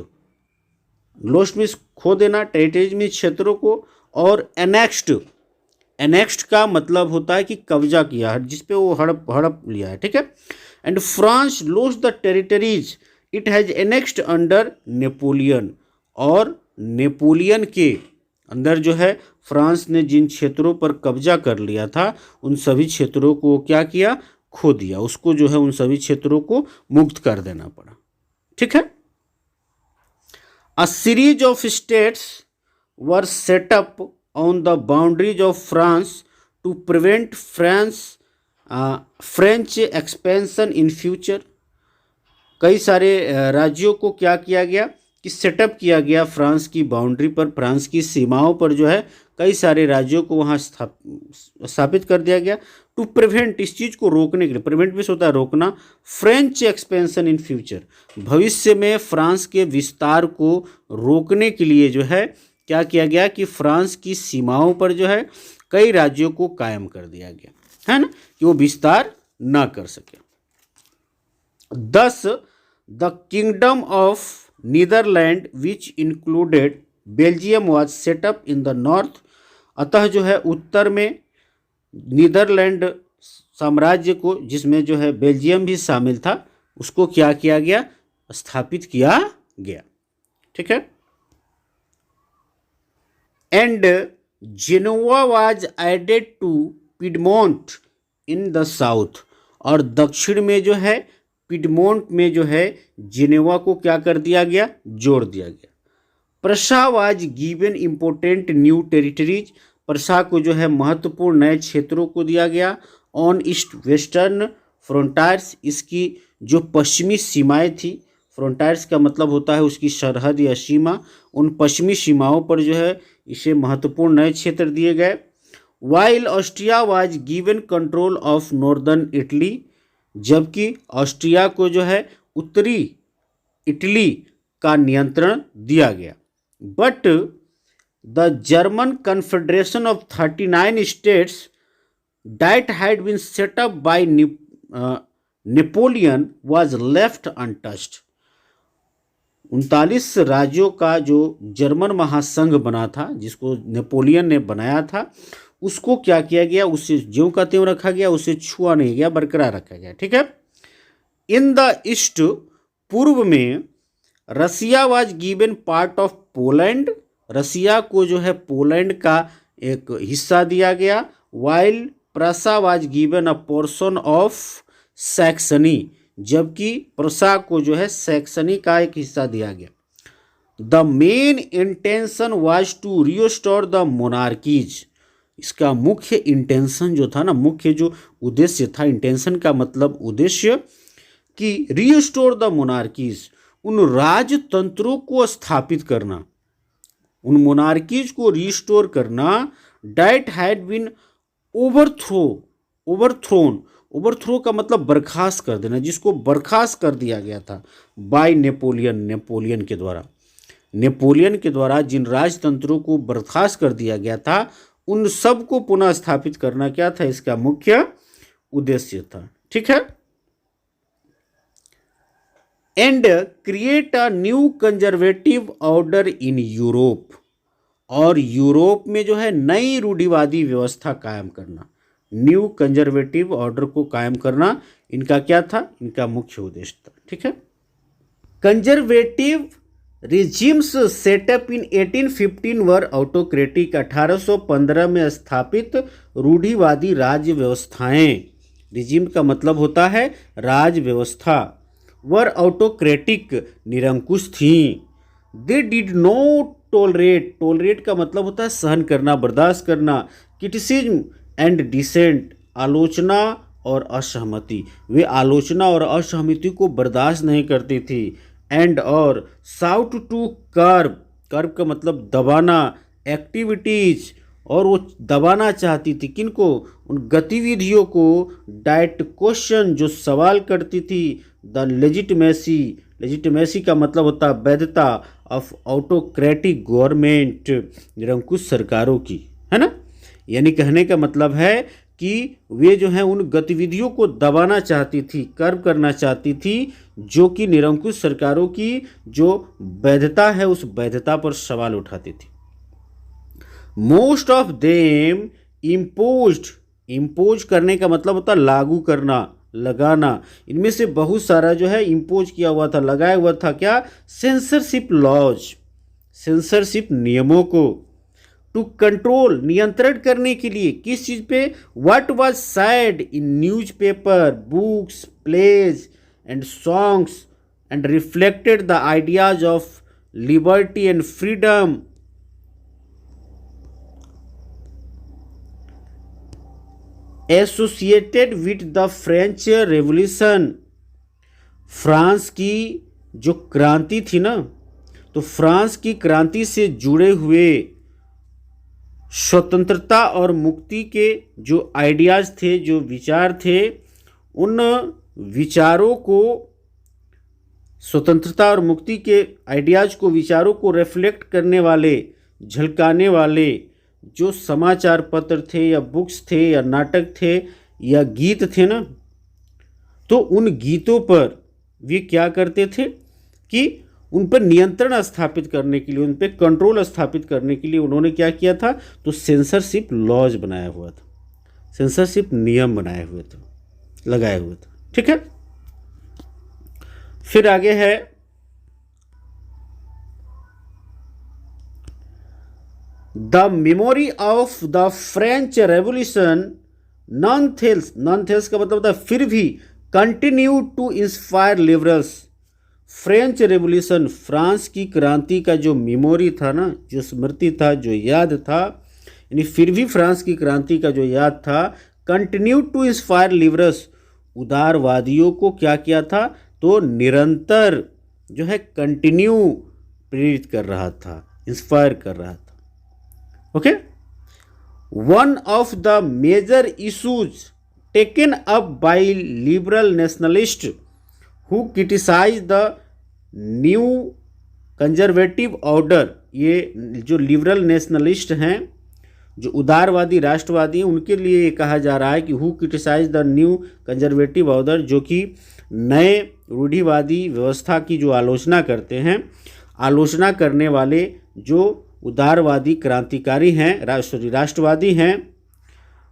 lost means खो देना, टेरिटरीज मीन्स क्षेत्रों को, और एनेक्स्ड, एनेक्स्ड का मतलब होता है कि कब्जा किया, जिसपे वो हड़प हड़प लिया है। ठीक है। And France lost the territories it has annexed under Napoleon, और नेपोलियन के अंदर जो है फ्रांस ने जिन क्षेत्रों पर कब्जा कर लिया था उन सभी क्षेत्रों को क्या किया, खो दिया, उसको जो है उन सभी क्षेत्रों को मुक्त कर देना पड़ा। ठीक है। A series of states were set up on the boundaries of France to prevent French expansion in future, कई सारे राज्यों को क्या किया गया कि सेटअप किया गया फ्रांस की बाउंड्री पर, फ्रांस की सीमाओं पर जो है कई सारे राज्यों को वहाँ स्थापित कर दिया गया। टू प्रिवेंट, इस चीज़ को रोकने के लिए, प्रिवेंट भी होता है रोकना, फ्रेंच एक्सपेंशन इन फ्यूचर, भविष्य में फ्रांस के विस्तार को रोकने के लिए जो है क्या किया गया कि फ्रांस की सीमाओं पर जो है कई राज्यों को कायम कर दिया गया, है ना, कि वो विस्तार ना कर सके। Thus, the kingdom of Netherlands, which included Belgium, was set up in the north. अतः जो है उत्तर में नीदरलैंड साम्राज्य को, जिसमें जो है बेल्जियम भी शामिल था, उसको क्या किया गया, स्थापित किया गया। ठीक है। And Genoa was added to Piedmont in the south, और दक्षिण में जो है पिडमोंट में जो है जिनेवा को क्या कर दिया गया, जोड़ दिया गया। Prussia was given important new territories, Prussia को जो है महत्वपूर्ण नए क्षेत्रों को दिया गया। ऑन ईस्ट वेस्टर्न फ्रंटायर्स, इसकी जो पश्चिमी सीमाएं थी, फ्रंटायर्स का मतलब होता है उसकी सरहद या सीमा, उन पश्चिमी सीमाओं पर जो है इसे महत्वपूर्ण नए क्षेत्र दिए गए। While Austria was given control of northern Italy, जबकि ऑस्ट्रिया को जो है उत्तरी इटली का नियंत्रण दिया गया। But the German confederation of 39 states that had been set up by Napoleon was left untouched, 39 राज्यों का जो जर्मन महासंघ बना था, जिसको नेपोलियन ने बनाया था, उसको क्या किया गया, उसे ज्यों का त्यों रखा गया, उसे छुआ नहीं गया, बरकरार रखा गया। ठीक है। इन द ईस्ट, पूर्व में, Russia was given part of Poland, Russia को जो है पोलैंड का एक हिस्सा दिया गया। While Prussia was given a portion of Saxony, जबकि प्रसा को जो है सैक्सनी का एक हिस्सा दिया गया। The main intention was to restore the monarchies, इसका मुख्य इंटेंशन जो था ना, मुख्य जो उद्देश्य था, इंटेंशन का मतलब उद्देश्य, कि रिस्टोर द मोनार्कीज, उन राजतंत्रों को स्थापित करना, उन मोनार्कीज को रिस्टोर करना, that had been overthrown, overthrow का मतलब बर्खास्त कर देना, जिसको बर्खास्त कर दिया गया था बाय नेपोलियन, नेपोलियन के द्वारा जिन राजतंत्रों को बर्खास्त कर दिया गया था, उन सब को पुनः स्थापित करना क्या था, इसका मुख्य उद्देश्य था। ठीक है। And create a new conservative order in Europe, और यूरोप में जो है नई रूढ़िवादी व्यवस्था कायम करना, न्यू कंजर्वेटिव ऑर्डर को कायम करना, इनका क्या था, इनका मुख्य उद्देश्य था। ठीक है। कंजर्वेटिव रिजिम्स सेटअप इन 1815 वर ऑटोक्रेटिक, 1815 में स्थापित रूढ़िवादी राज्य व्यवस्थाएं, रिजिम का मतलब होता है राज व्यवस्था, वर ऑटोक्रेटिक, निरंकुश थी। दे डिड नॉट टोलरेट, टोलरेट का मतलब होता है सहन करना, बर्दाश्त करना, क्रिटिसिज्म एंड डिसेंट, आलोचना और असहमति, वे आलोचना और असहमति को बर्दाश्त नहीं करती थी। एंड और साउट टू कर्ब, कर्ब का मतलब दबाना, एक्टिविटीज, और वो दबाना चाहती थी किनको, उन गतिविधियों को, डाइट क्वेश्चन, जो सवाल करती थी, द लेजिटिमेसी, लेजिटिमेसी का मतलब होता है वैधता, ऑफ ऑटोक्रेटिक गवर्नमेंट, निरंकुश सरकारों की, है ना। यानी कहने का मतलब है कि वे जो है उन गतिविधियों को दबाना चाहती थी, कर्ब करना चाहती थी, जो कि निरंकुश सरकारों की जो वैधता है, उस वैधता पर सवाल उठाती थी। Most of them imposed, impose करने का मतलब होता है लागू करना, लगाना, इनमें से बहुत सारा जो है इम्पोज किया हुआ था, लगाया हुआ था क्या, सेंसरशिप लॉज, सेंसरशिप नियमों को, टू कंट्रोल, नियंत्रण करने के लिए, किस चीज पे, what was said in newspaper, books, plays and songs, and reflected the ideas of liberty and freedom, associated with the French revolution, France की जो क्रांति थी ना, तो फ्रांस की क्रांति से जुड़े हुए स्वतंत्रता और मुक्ति के जो आइडियाज थे, जो विचार थे, उन विचारों को, स्वतंत्रता और मुक्ति के आइडियाज को, विचारों को रिफ्लेक्ट करने वाले, झलकाने वाले जो समाचार पत्र थे या बुक्स थे या नाटक थे या गीत थे ना, तो उन गीतों पर वे क्या करते थे कि उन पर नियंत्रण स्थापित करने के लिए, उन पर कंट्रोल स्थापित करने के लिए उन्होंने क्या किया था, तो सेंसरशिप लॉज बनाया हुआ था, सेंसरशिप नियम बनाए हुए थे, लगाए हुए थे। ठीक है। फिर आगे है the memory of the French revolution, nonetheless, nonetheless का मतलब होता है फिर भी, continue to inspire liberals, French revolution, France की क्रांति का जो मेमोरी था ना, जो स्मृति था, जो याद था, यानी फिर भी फ्रांस की क्रांति का जो याद था, कंटिन्यू टू इंस्पायर लिबरल्स, उदारवादियों को क्या किया था, तो निरंतर जो है कंटिन्यू प्रेरित कर रहा था, इंस्पायर कर रहा था। Okay. One of the major issues taken up by liberal nationalist who criticize the new conservative order, ये जो लिबरल नेशनलिस्ट हैं, जो उदारवादी राष्ट्रवादी हैं उनके लिए ये कहा जा रहा है कि who criticize the new conservative order, जो कि नए रूढ़िवादी व्यवस्था की जो आलोचना करते हैं, आलोचना करने वाले जो उदारवादी क्रांतिकारी हैं, राष्ट्रवादी हैं,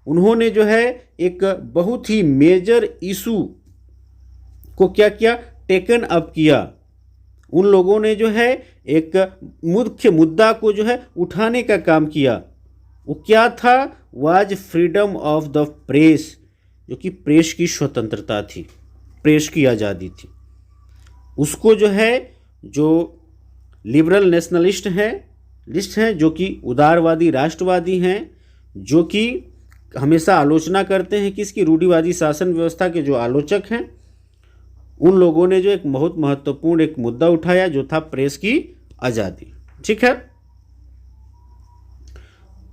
उन्होंने जो है एक बहुत ही मेजर इशू को क्या किया, टेकन अप किया। उन लोगों ने जो है एक मुख्य मुद्दा को जो है उठाने का काम किया। वो क्या था, was freedom of the press, जो कि प्रेस की स्वतंत्रता थी, प्रेस की आज़ादी थी। उसको जो है जो लिबरल नेशनलिस्ट हैं जो कि उदारवादी राष्ट्रवादी हैं, जो कि हमेशा आलोचना करते हैं किसकी, रूढ़िवादी शासन व्यवस्था के जो आलोचक हैं, उन लोगों ने जो एक बहुत महत्वपूर्ण एक मुद्दा उठाया जो था प्रेस की आज़ादी। ठीक है,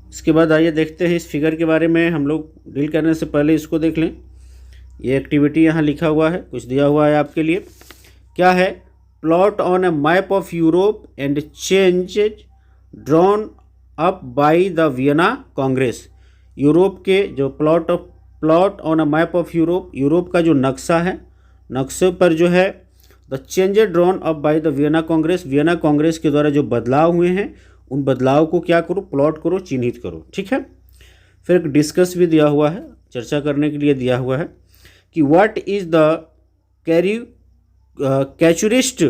इसके बाद आइए देखते हैं इस फिगर के बारे में। हम लोग डील करने से पहले इसको देख लें। ये एक्टिविटी यहाँ लिखा हुआ है, कुछ दिया हुआ है आपके लिए। क्या है, plot on a map of Europe and changes drawn up by the Vienna Congress. Europe के जो plot on a map of Europe, Europe का जो नक्शा है, नक्शे पर जो है the changes drawn up by the Vienna congress, Vienna congress के द्वारा जो बदलाव हुए हैं उन बदलाव को क्या करो, प्लॉट करो, चिन्हित करो। ठीक है, फिर एक डिस्कस भी दिया हुआ है, चर्चा करने के लिए दिया हुआ है कि what is the caricaturist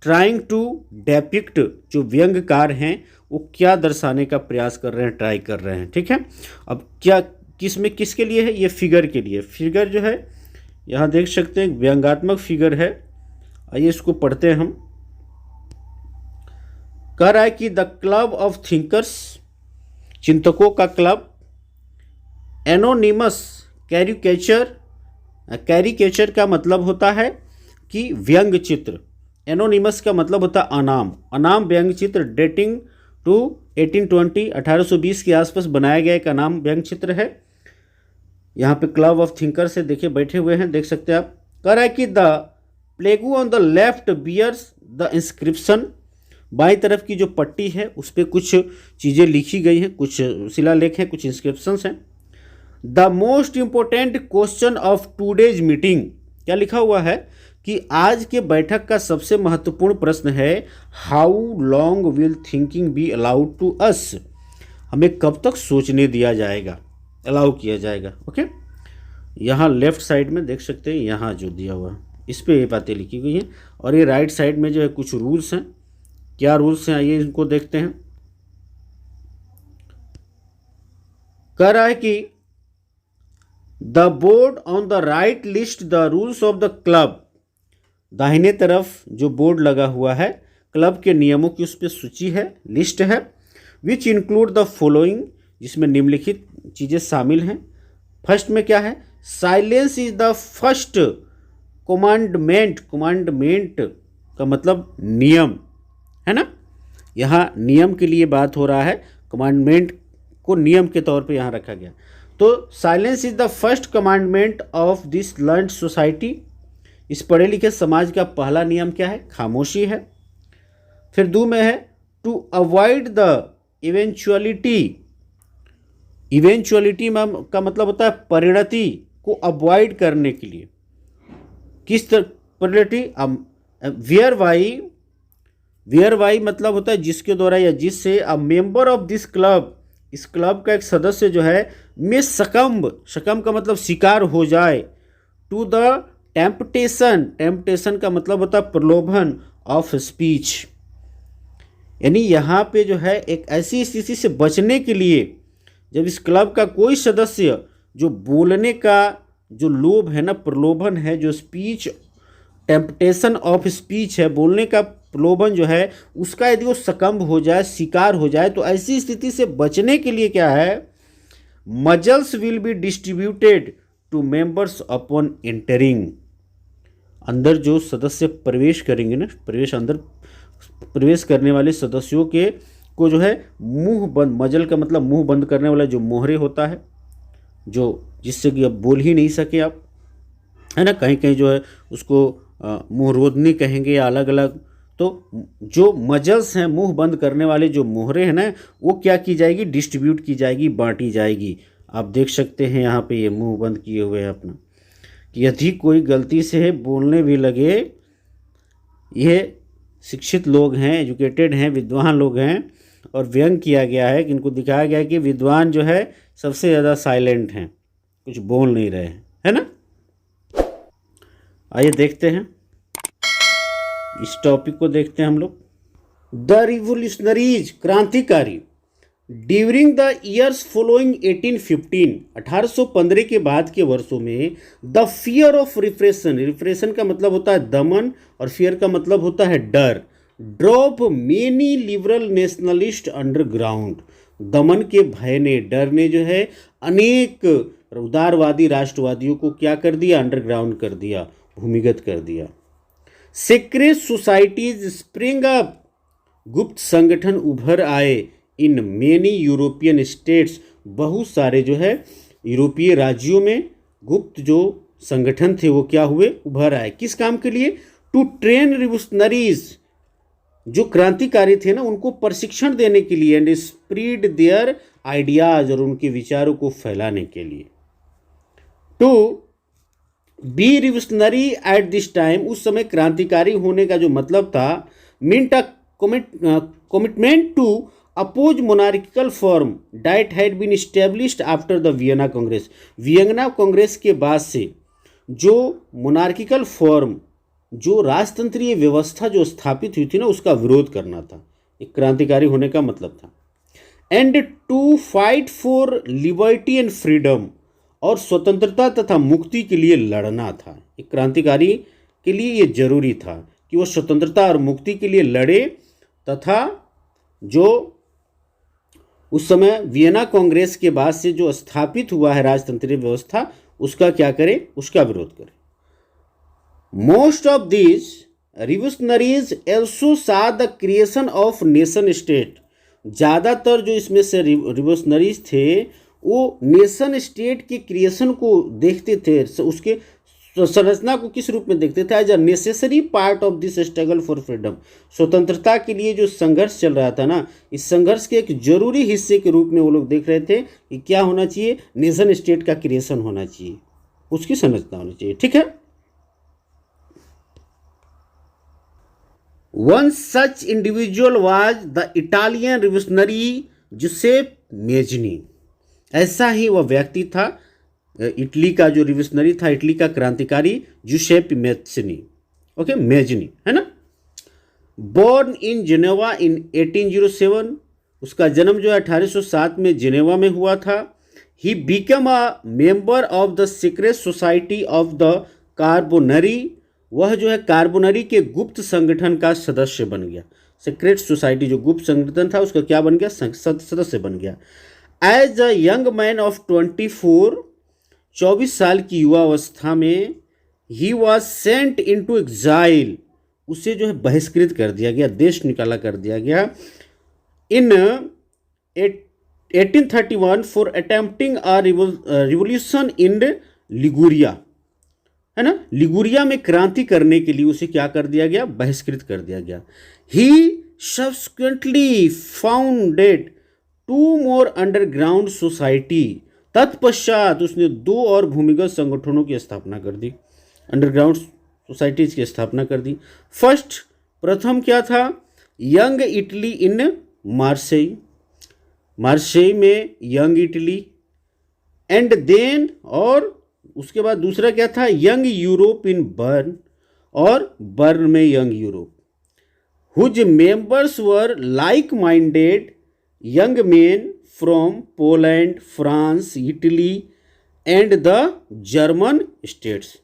trying to depict, जो व्यंग्यकार हैं वो क्या दर्शाने का प्रयास कर रहे हैं, ट्राई कर रहे हैं। ठीक है, अब क्या किसके लिए है, ये फिगर के लिए। फिगर जो है यहाँ देख सकते हैं, व्यंग्यात्मक फिगर है। आइए इसको पढ़ते हैं हम। कह रहा है कि द क्लब ऑफ थिंकर्स, चिंतकों का क्लब, एनोनिमस कैरिकेचर, कैरिकेचर का मतलब होता है कि व्यंग चित्र, एनोनिमस का मतलब होता है अनाम, अनाम व्यंग चित्र, डेटिंग टू 1820, 1820 के आसपास बनाया गया एक अनाम व्यंग चित्र है। यहाँ पे क्लब ऑफ थिंकर से देखिए बैठे हुए हैं, देख सकते हैं आप। कह रहा है कि the plaque on the left bears the inscription, बाईं तरफ की जो पट्टी है उस पर कुछ चीज़ें लिखी गई हैं, कुछ शिलालेख हैं, कुछ इंस्क्रिप्शंस हैं। The most important question of today's meeting, क्या लिखा हुआ है कि आज के बैठक का सबसे महत्वपूर्ण प्रश्न है, how long will thinking be allowed to us, हमें कब तक सोचने दिया जाएगा, अलाउ किया जाएगा। ओके, यहाँ लेफ्ट साइड में देख सकते हैं, यहाँ जो दिया हुआ है इस पे ये बातें लिखी गई हैं, और ये राइट साइड में जो है कुछ रूल्स हैं। क्या रूल्स हैं, आइए इनको देखते हैं। कह रहा है कि the board on the right list the rules of the club, दाहिने तरफ जो बोर्ड लगा हुआ है क्लब के नियमों की उस पर सूची है, लिस्ट है। विच इंक्लूड द फॉलोइंग, जिसमें निम्नलिखित चीज़ें शामिल हैं। फर्स्ट में क्या है, silence is the first commandment, commandment का मतलब नियम है ना, यहाँ नियम के लिए बात हो रहा है, कमांडमेंट को नियम के तौर पे यहाँ रखा गया। तो silence is the first commandment of this learned society, इस पढ़े लिखे समाज का पहला नियम क्या है, खामोशी है। फिर दो में है to avoid the eventuality, eventuality का मतलब होता है परिणति को अवॉइड करने के लिए। किस तरह परिणति, वेयर वाई मतलब होता है जिसके द्वारा या जिससे, a member of this club, इस क्लब का एक सदस्य जो है, में सकम्ब, सकम्ब का मतलब शिकार हो जाए, टू द टेम्पटेशन, टेम्पटेशन का मतलब होता है प्रलोभन, ऑफ स्पीच, यानी यहाँ पे जो है एक ऐसी स्थिति से बचने के लिए जब इस क्लब का कोई सदस्य जो बोलने का जो लोभ है ना, प्रलोभन है, जो स्पीच, टेम्पटेशन ऑफ स्पीच है, बोलने का प्रलोभन जो है उसका यदि वो सकम्ब हो जाए, शिकार हो जाए, तो ऐसी स्थिति से बचने के लिए क्या है, muzzles will be distributed to members upon entering, अंदर जो सदस्य प्रवेश करेंगे ना, प्रवेश करने वाले सदस्यों के को जो है मुंह बंद, मजल का मतलब मुंह बंद करने वाला जो मोहरे होता है, जो जिससे कि अब बोल ही नहीं सके आप, है ना, कहीं कहीं जो है उसको मुंह रोधनी कहेंगे या अलग अलग तो जो मजल्स हैं, मुंह बंद करने वाले जो मोहरे हैं ना, वो क्या की जाएगी, डिस्ट्रीब्यूट की जाएगी, बांटी जाएगी। आप देख सकते हैं यहाँ पे ये मुंह बंद किए हुए हैं अपना, कि यदि कोई गलती से बोलने भी लगे, ये शिक्षित लोग हैं, एजुकेटेड हैं, विद्वान लोग हैं, और व्यंग किया गया है कि इनको दिखाया गया है कि विद्वान जो है सबसे ज़्यादा साइलेंट हैं, कुछ बोल नहीं रहे हैं, है ना। आइए देखते हैं, इस टॉपिक को देखते हैं हम लोग। द रिवोल्यूशनरीज, क्रांतिकारी, ड्यूरिंग द ईयर्स फॉलोइंग 1815, 1815 के बाद के वर्षों में, the fear of repression, repression का मतलब होता है दमन और फियर का मतलब होता है डर, drop many liberal nationalist underground, दमन के भय ने, डर ने जो है अनेक उदारवादी राष्ट्रवादियों को क्या कर दिया, अंडरग्राउंड कर दिया, भूमिगत कर दिया। सीक्रेट सोसाइटीज स्प्रिंग अप, गुप्त संगठन उभर आए, इन मेनी यूरोपियन स्टेट्स, बहुत सारे जो है यूरोपीय राज्यों में गुप्त जो संगठन थे वो क्या हुए, उभर आए। किस काम के लिए, टू ट्रेन रिवोल्यूशनरीज, जो क्रांतिकारी थे ना उनको प्रशिक्षण देने के लिए, एंड स्प्रीड देयर आइडियाज, और उनके विचारों को फैलाने के लिए। To be revolutionary at this time, उस समय क्रांतिकारी होने का जो मतलब था, meant a commitment to oppose monarchical form that had been established after the Vienna congress, Vienna congress के बाद से जो मोनार्किकल फॉर्म, जो राजतंत्रीय व्यवस्था जो स्थापित हुई थी ना, उसका विरोध करना था, एक क्रांतिकारी होने का मतलब था। And to fight for liberty and freedom, और स्वतंत्रता तथा मुक्ति के लिए लड़ना था। एक क्रांतिकारी के लिए ये जरूरी था कि वो स्वतंत्रता और मुक्ति के लिए लड़े, तथा जो उस समय वियना कांग्रेस के बाद से जो स्थापित हुआ है राजतंत्रीय व्यवस्था, उसका क्या करे, उसका विरोध करे। Most of this revolutionaries also saw the creation of nation state, ज़्यादातर जो इसमें से रिवोल्यूशनरीज थे वो नेशन स्टेट के क्रिएशन को देखते थे, उसके संरचना को किस रूप में देखते थे, as a necessary part of this struggle for freedom, स्वतंत्रता के लिए जो संघर्ष चल रहा था ना, इस संघर्ष के एक जरूरी हिस्से के रूप में वो लोग देख रहे थे कि क्या होना चाहिए, नेशन स्टेट का क्रिएशन होना चाहिए, उसकी संरचना होनी चाहिए। ठीक है। One such individual was the Italian revolutionary Giuseppe Mazzini, ऐसा ही वह व्यक्ति था, इटली का जो रिवोल्यूशनरी था, इटली का क्रांतिकारी जुसेप मेजनी, ओके, मेजनी, है ना। बोर्न इन जिनेवा इन 1807, उसका जन्म जो है 1807 में जिनेवा में हुआ था। He become a member of the secret society of the Carbonari, वह जो है कार्बोनरी के गुप्त संगठन का सदस्य बन गया। सीक्रेट सोसाइटी जो गुप्त संगठन था उसका क्या बन गया, सदस्य बन गया। As a young man of 24, 24 साल की युवा अवस्था में, he was sent into exile, उसे जो है बहिष्कृत कर दिया गया, देश निकाला कर दिया गया। इन 1831 for attempting a revolution in Liguria, है ना, लिगुरिया में क्रांति करने के लिए उसे क्या कर दिया गया, बहिष्कृत कर दिया गया। He subsequently founded 2 more underground society, तत्पश्चात उसने 2 और भूमिगत संगठनों की स्थापना कर दी, अंडरग्राउंड सोसाइटीज की स्थापना कर दी। फर्स्ट, प्रथम क्या था, young Italy in Marseilles, Marseilles में यंग इटली, एंड देन, और उसके बाद दूसरा क्या था, यंग यूरोप इन बर्न, और बर्न में young Europe, whose members were like minded young men from Poland, France, Italy and the German states,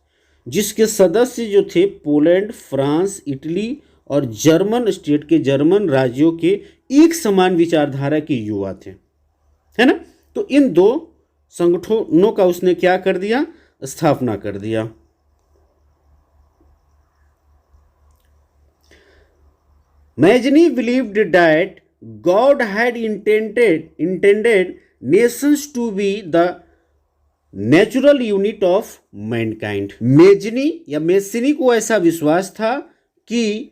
जिसके सदस्य जो थे पोलैंड, फ्रांस, इटली और जर्मन स्टेट के, जर्मन राज्यों के एक समान विचारधारा के युवा थे, है ना। तो इन 2 संगठनों का उसने क्या कर दिया, स्थापना कर दिया। Mazzini believed that God had intended nations to be the natural unit of mankind. Mazzini या मेसिनी को ऐसा विश्वास था कि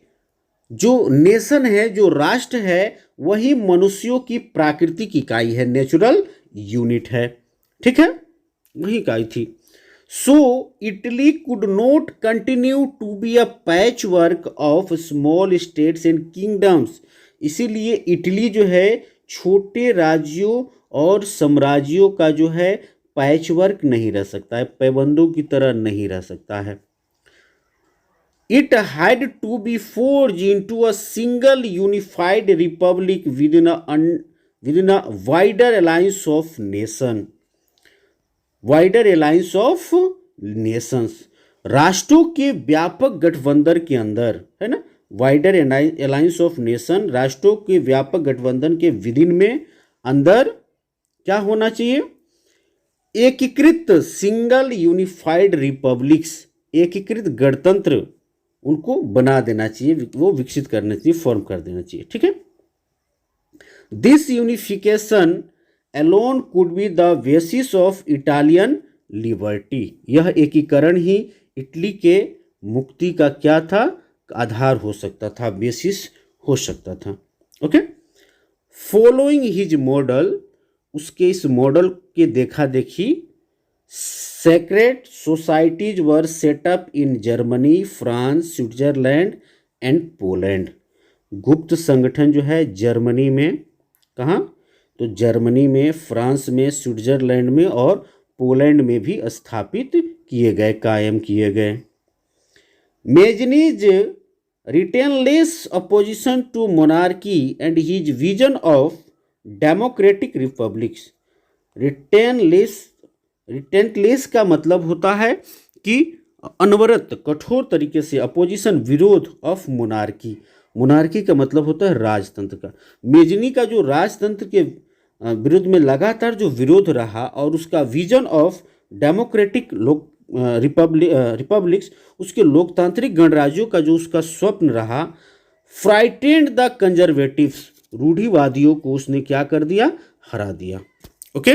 जो नेशन है, जो राष्ट्र है, वही मनुष्यों की प्राकृतिक इकाई है, नेचुरल यूनिट है। ठीक है, वही इकाई थी। So Italy could not continue to be a patchwork of small states and kingdoms. इसीलिए इटली जो है छोटे राज्यों और साम्राज्यों का जो है पैच वर्क नहीं रह सकता है, पैबंदों की तरह नहीं रह सकता है। It had to be forged into a single unified republic within a wider alliance of nation. Wider alliance of nations. राष्ट्रों के व्यापक गठबंधन के अंदर, है ना, वाइडर अलायंस ऑफ नेशन, राष्ट्रों के व्यापक गठबंधन के विदिन में अंदर क्या होना चाहिए? एकीकृत सिंगल यूनिफाइड रिपब्लिक्स, एकीकृत गणतंत्र उनको बना देना चाहिए, वो विकसित करना चाहिए, फॉर्म कर देना चाहिए। ठीक है, this unification alone could be the basis of Italian liberty. यह एकीकरण ही इटली के मुक्ति का क्या था? आधार हो सकता था, बेसिस हो सकता था। ओके, फॉलोइंग हिज मॉडल, उसके इस मॉडल के देखा देखी, secret societies were set up in Germany, France, Switzerland and Poland. गुप्त संगठन जो है जर्मनी में, कहाँ? तो जर्मनी में, फ्रांस में, स्विट्जरलैंड में और पोलैंड में भी स्थापित किए गए, कायम किए गए। Mazzini's relentless opposition to monarchy and his vision of democratic republics. Relentless का मतलब होता है कि अनवरत, कठोर तरीके से, अपोजिशन, विरोध, ऑफ मोनार्की। मोनार्की का मतलब होता है राजतंत्र का। मेजनी का जो राजतंत्र के विरुद्ध में लगातार जो विरोध रहा और उसका विजन ऑफ डेमोक्रेटिक रिपब्लिक्स, उसके लोकतांत्रिक गणराज्यों का जो उसका स्वप्न रहा, फ्राइटेंड द कंजर्वेटिव्स, रूढ़िवादियों को उसने क्या कर दिया? हरा दिया। Okay,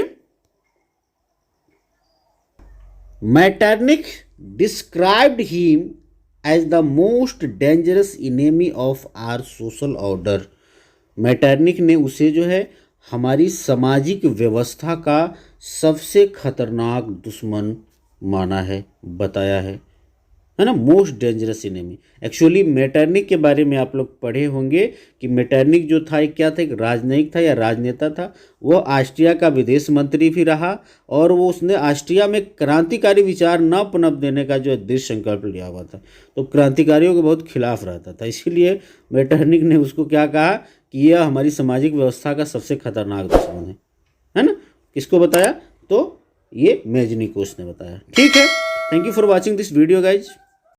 Metternich described him as the most dangerous enemy of our social order. Metternich ने उसे जो है हमारी सामाजिक व्यवस्था का सबसे खतरनाक दुश्मन माना है, बताया है ना, most dangerous enemy. Actually Metternich के बारे में आप लोग पढ़े होंगे कि मेटरनिक जो था क्या था? एक राजनयिक था या राजनेता था। वो ऑस्ट्रिया का विदेश मंत्री भी रहा और वो उसने ऑस्ट्रिया में क्रांतिकारी विचार न पनप देने का जो दृढ़ संकल्प लिया हुआ था, तो क्रांतिकारियों के बहुत खिलाफ रहता था। इसीलिए मेटरनिक ने उसको क्या कहा कि यह हमारी सामाजिक व्यवस्था का सबसे खतरनाक दुश्मन है ना। किसको बताया? तो ये मेजनी को उसने बताया। ठीक है, thank you for watching this video guys.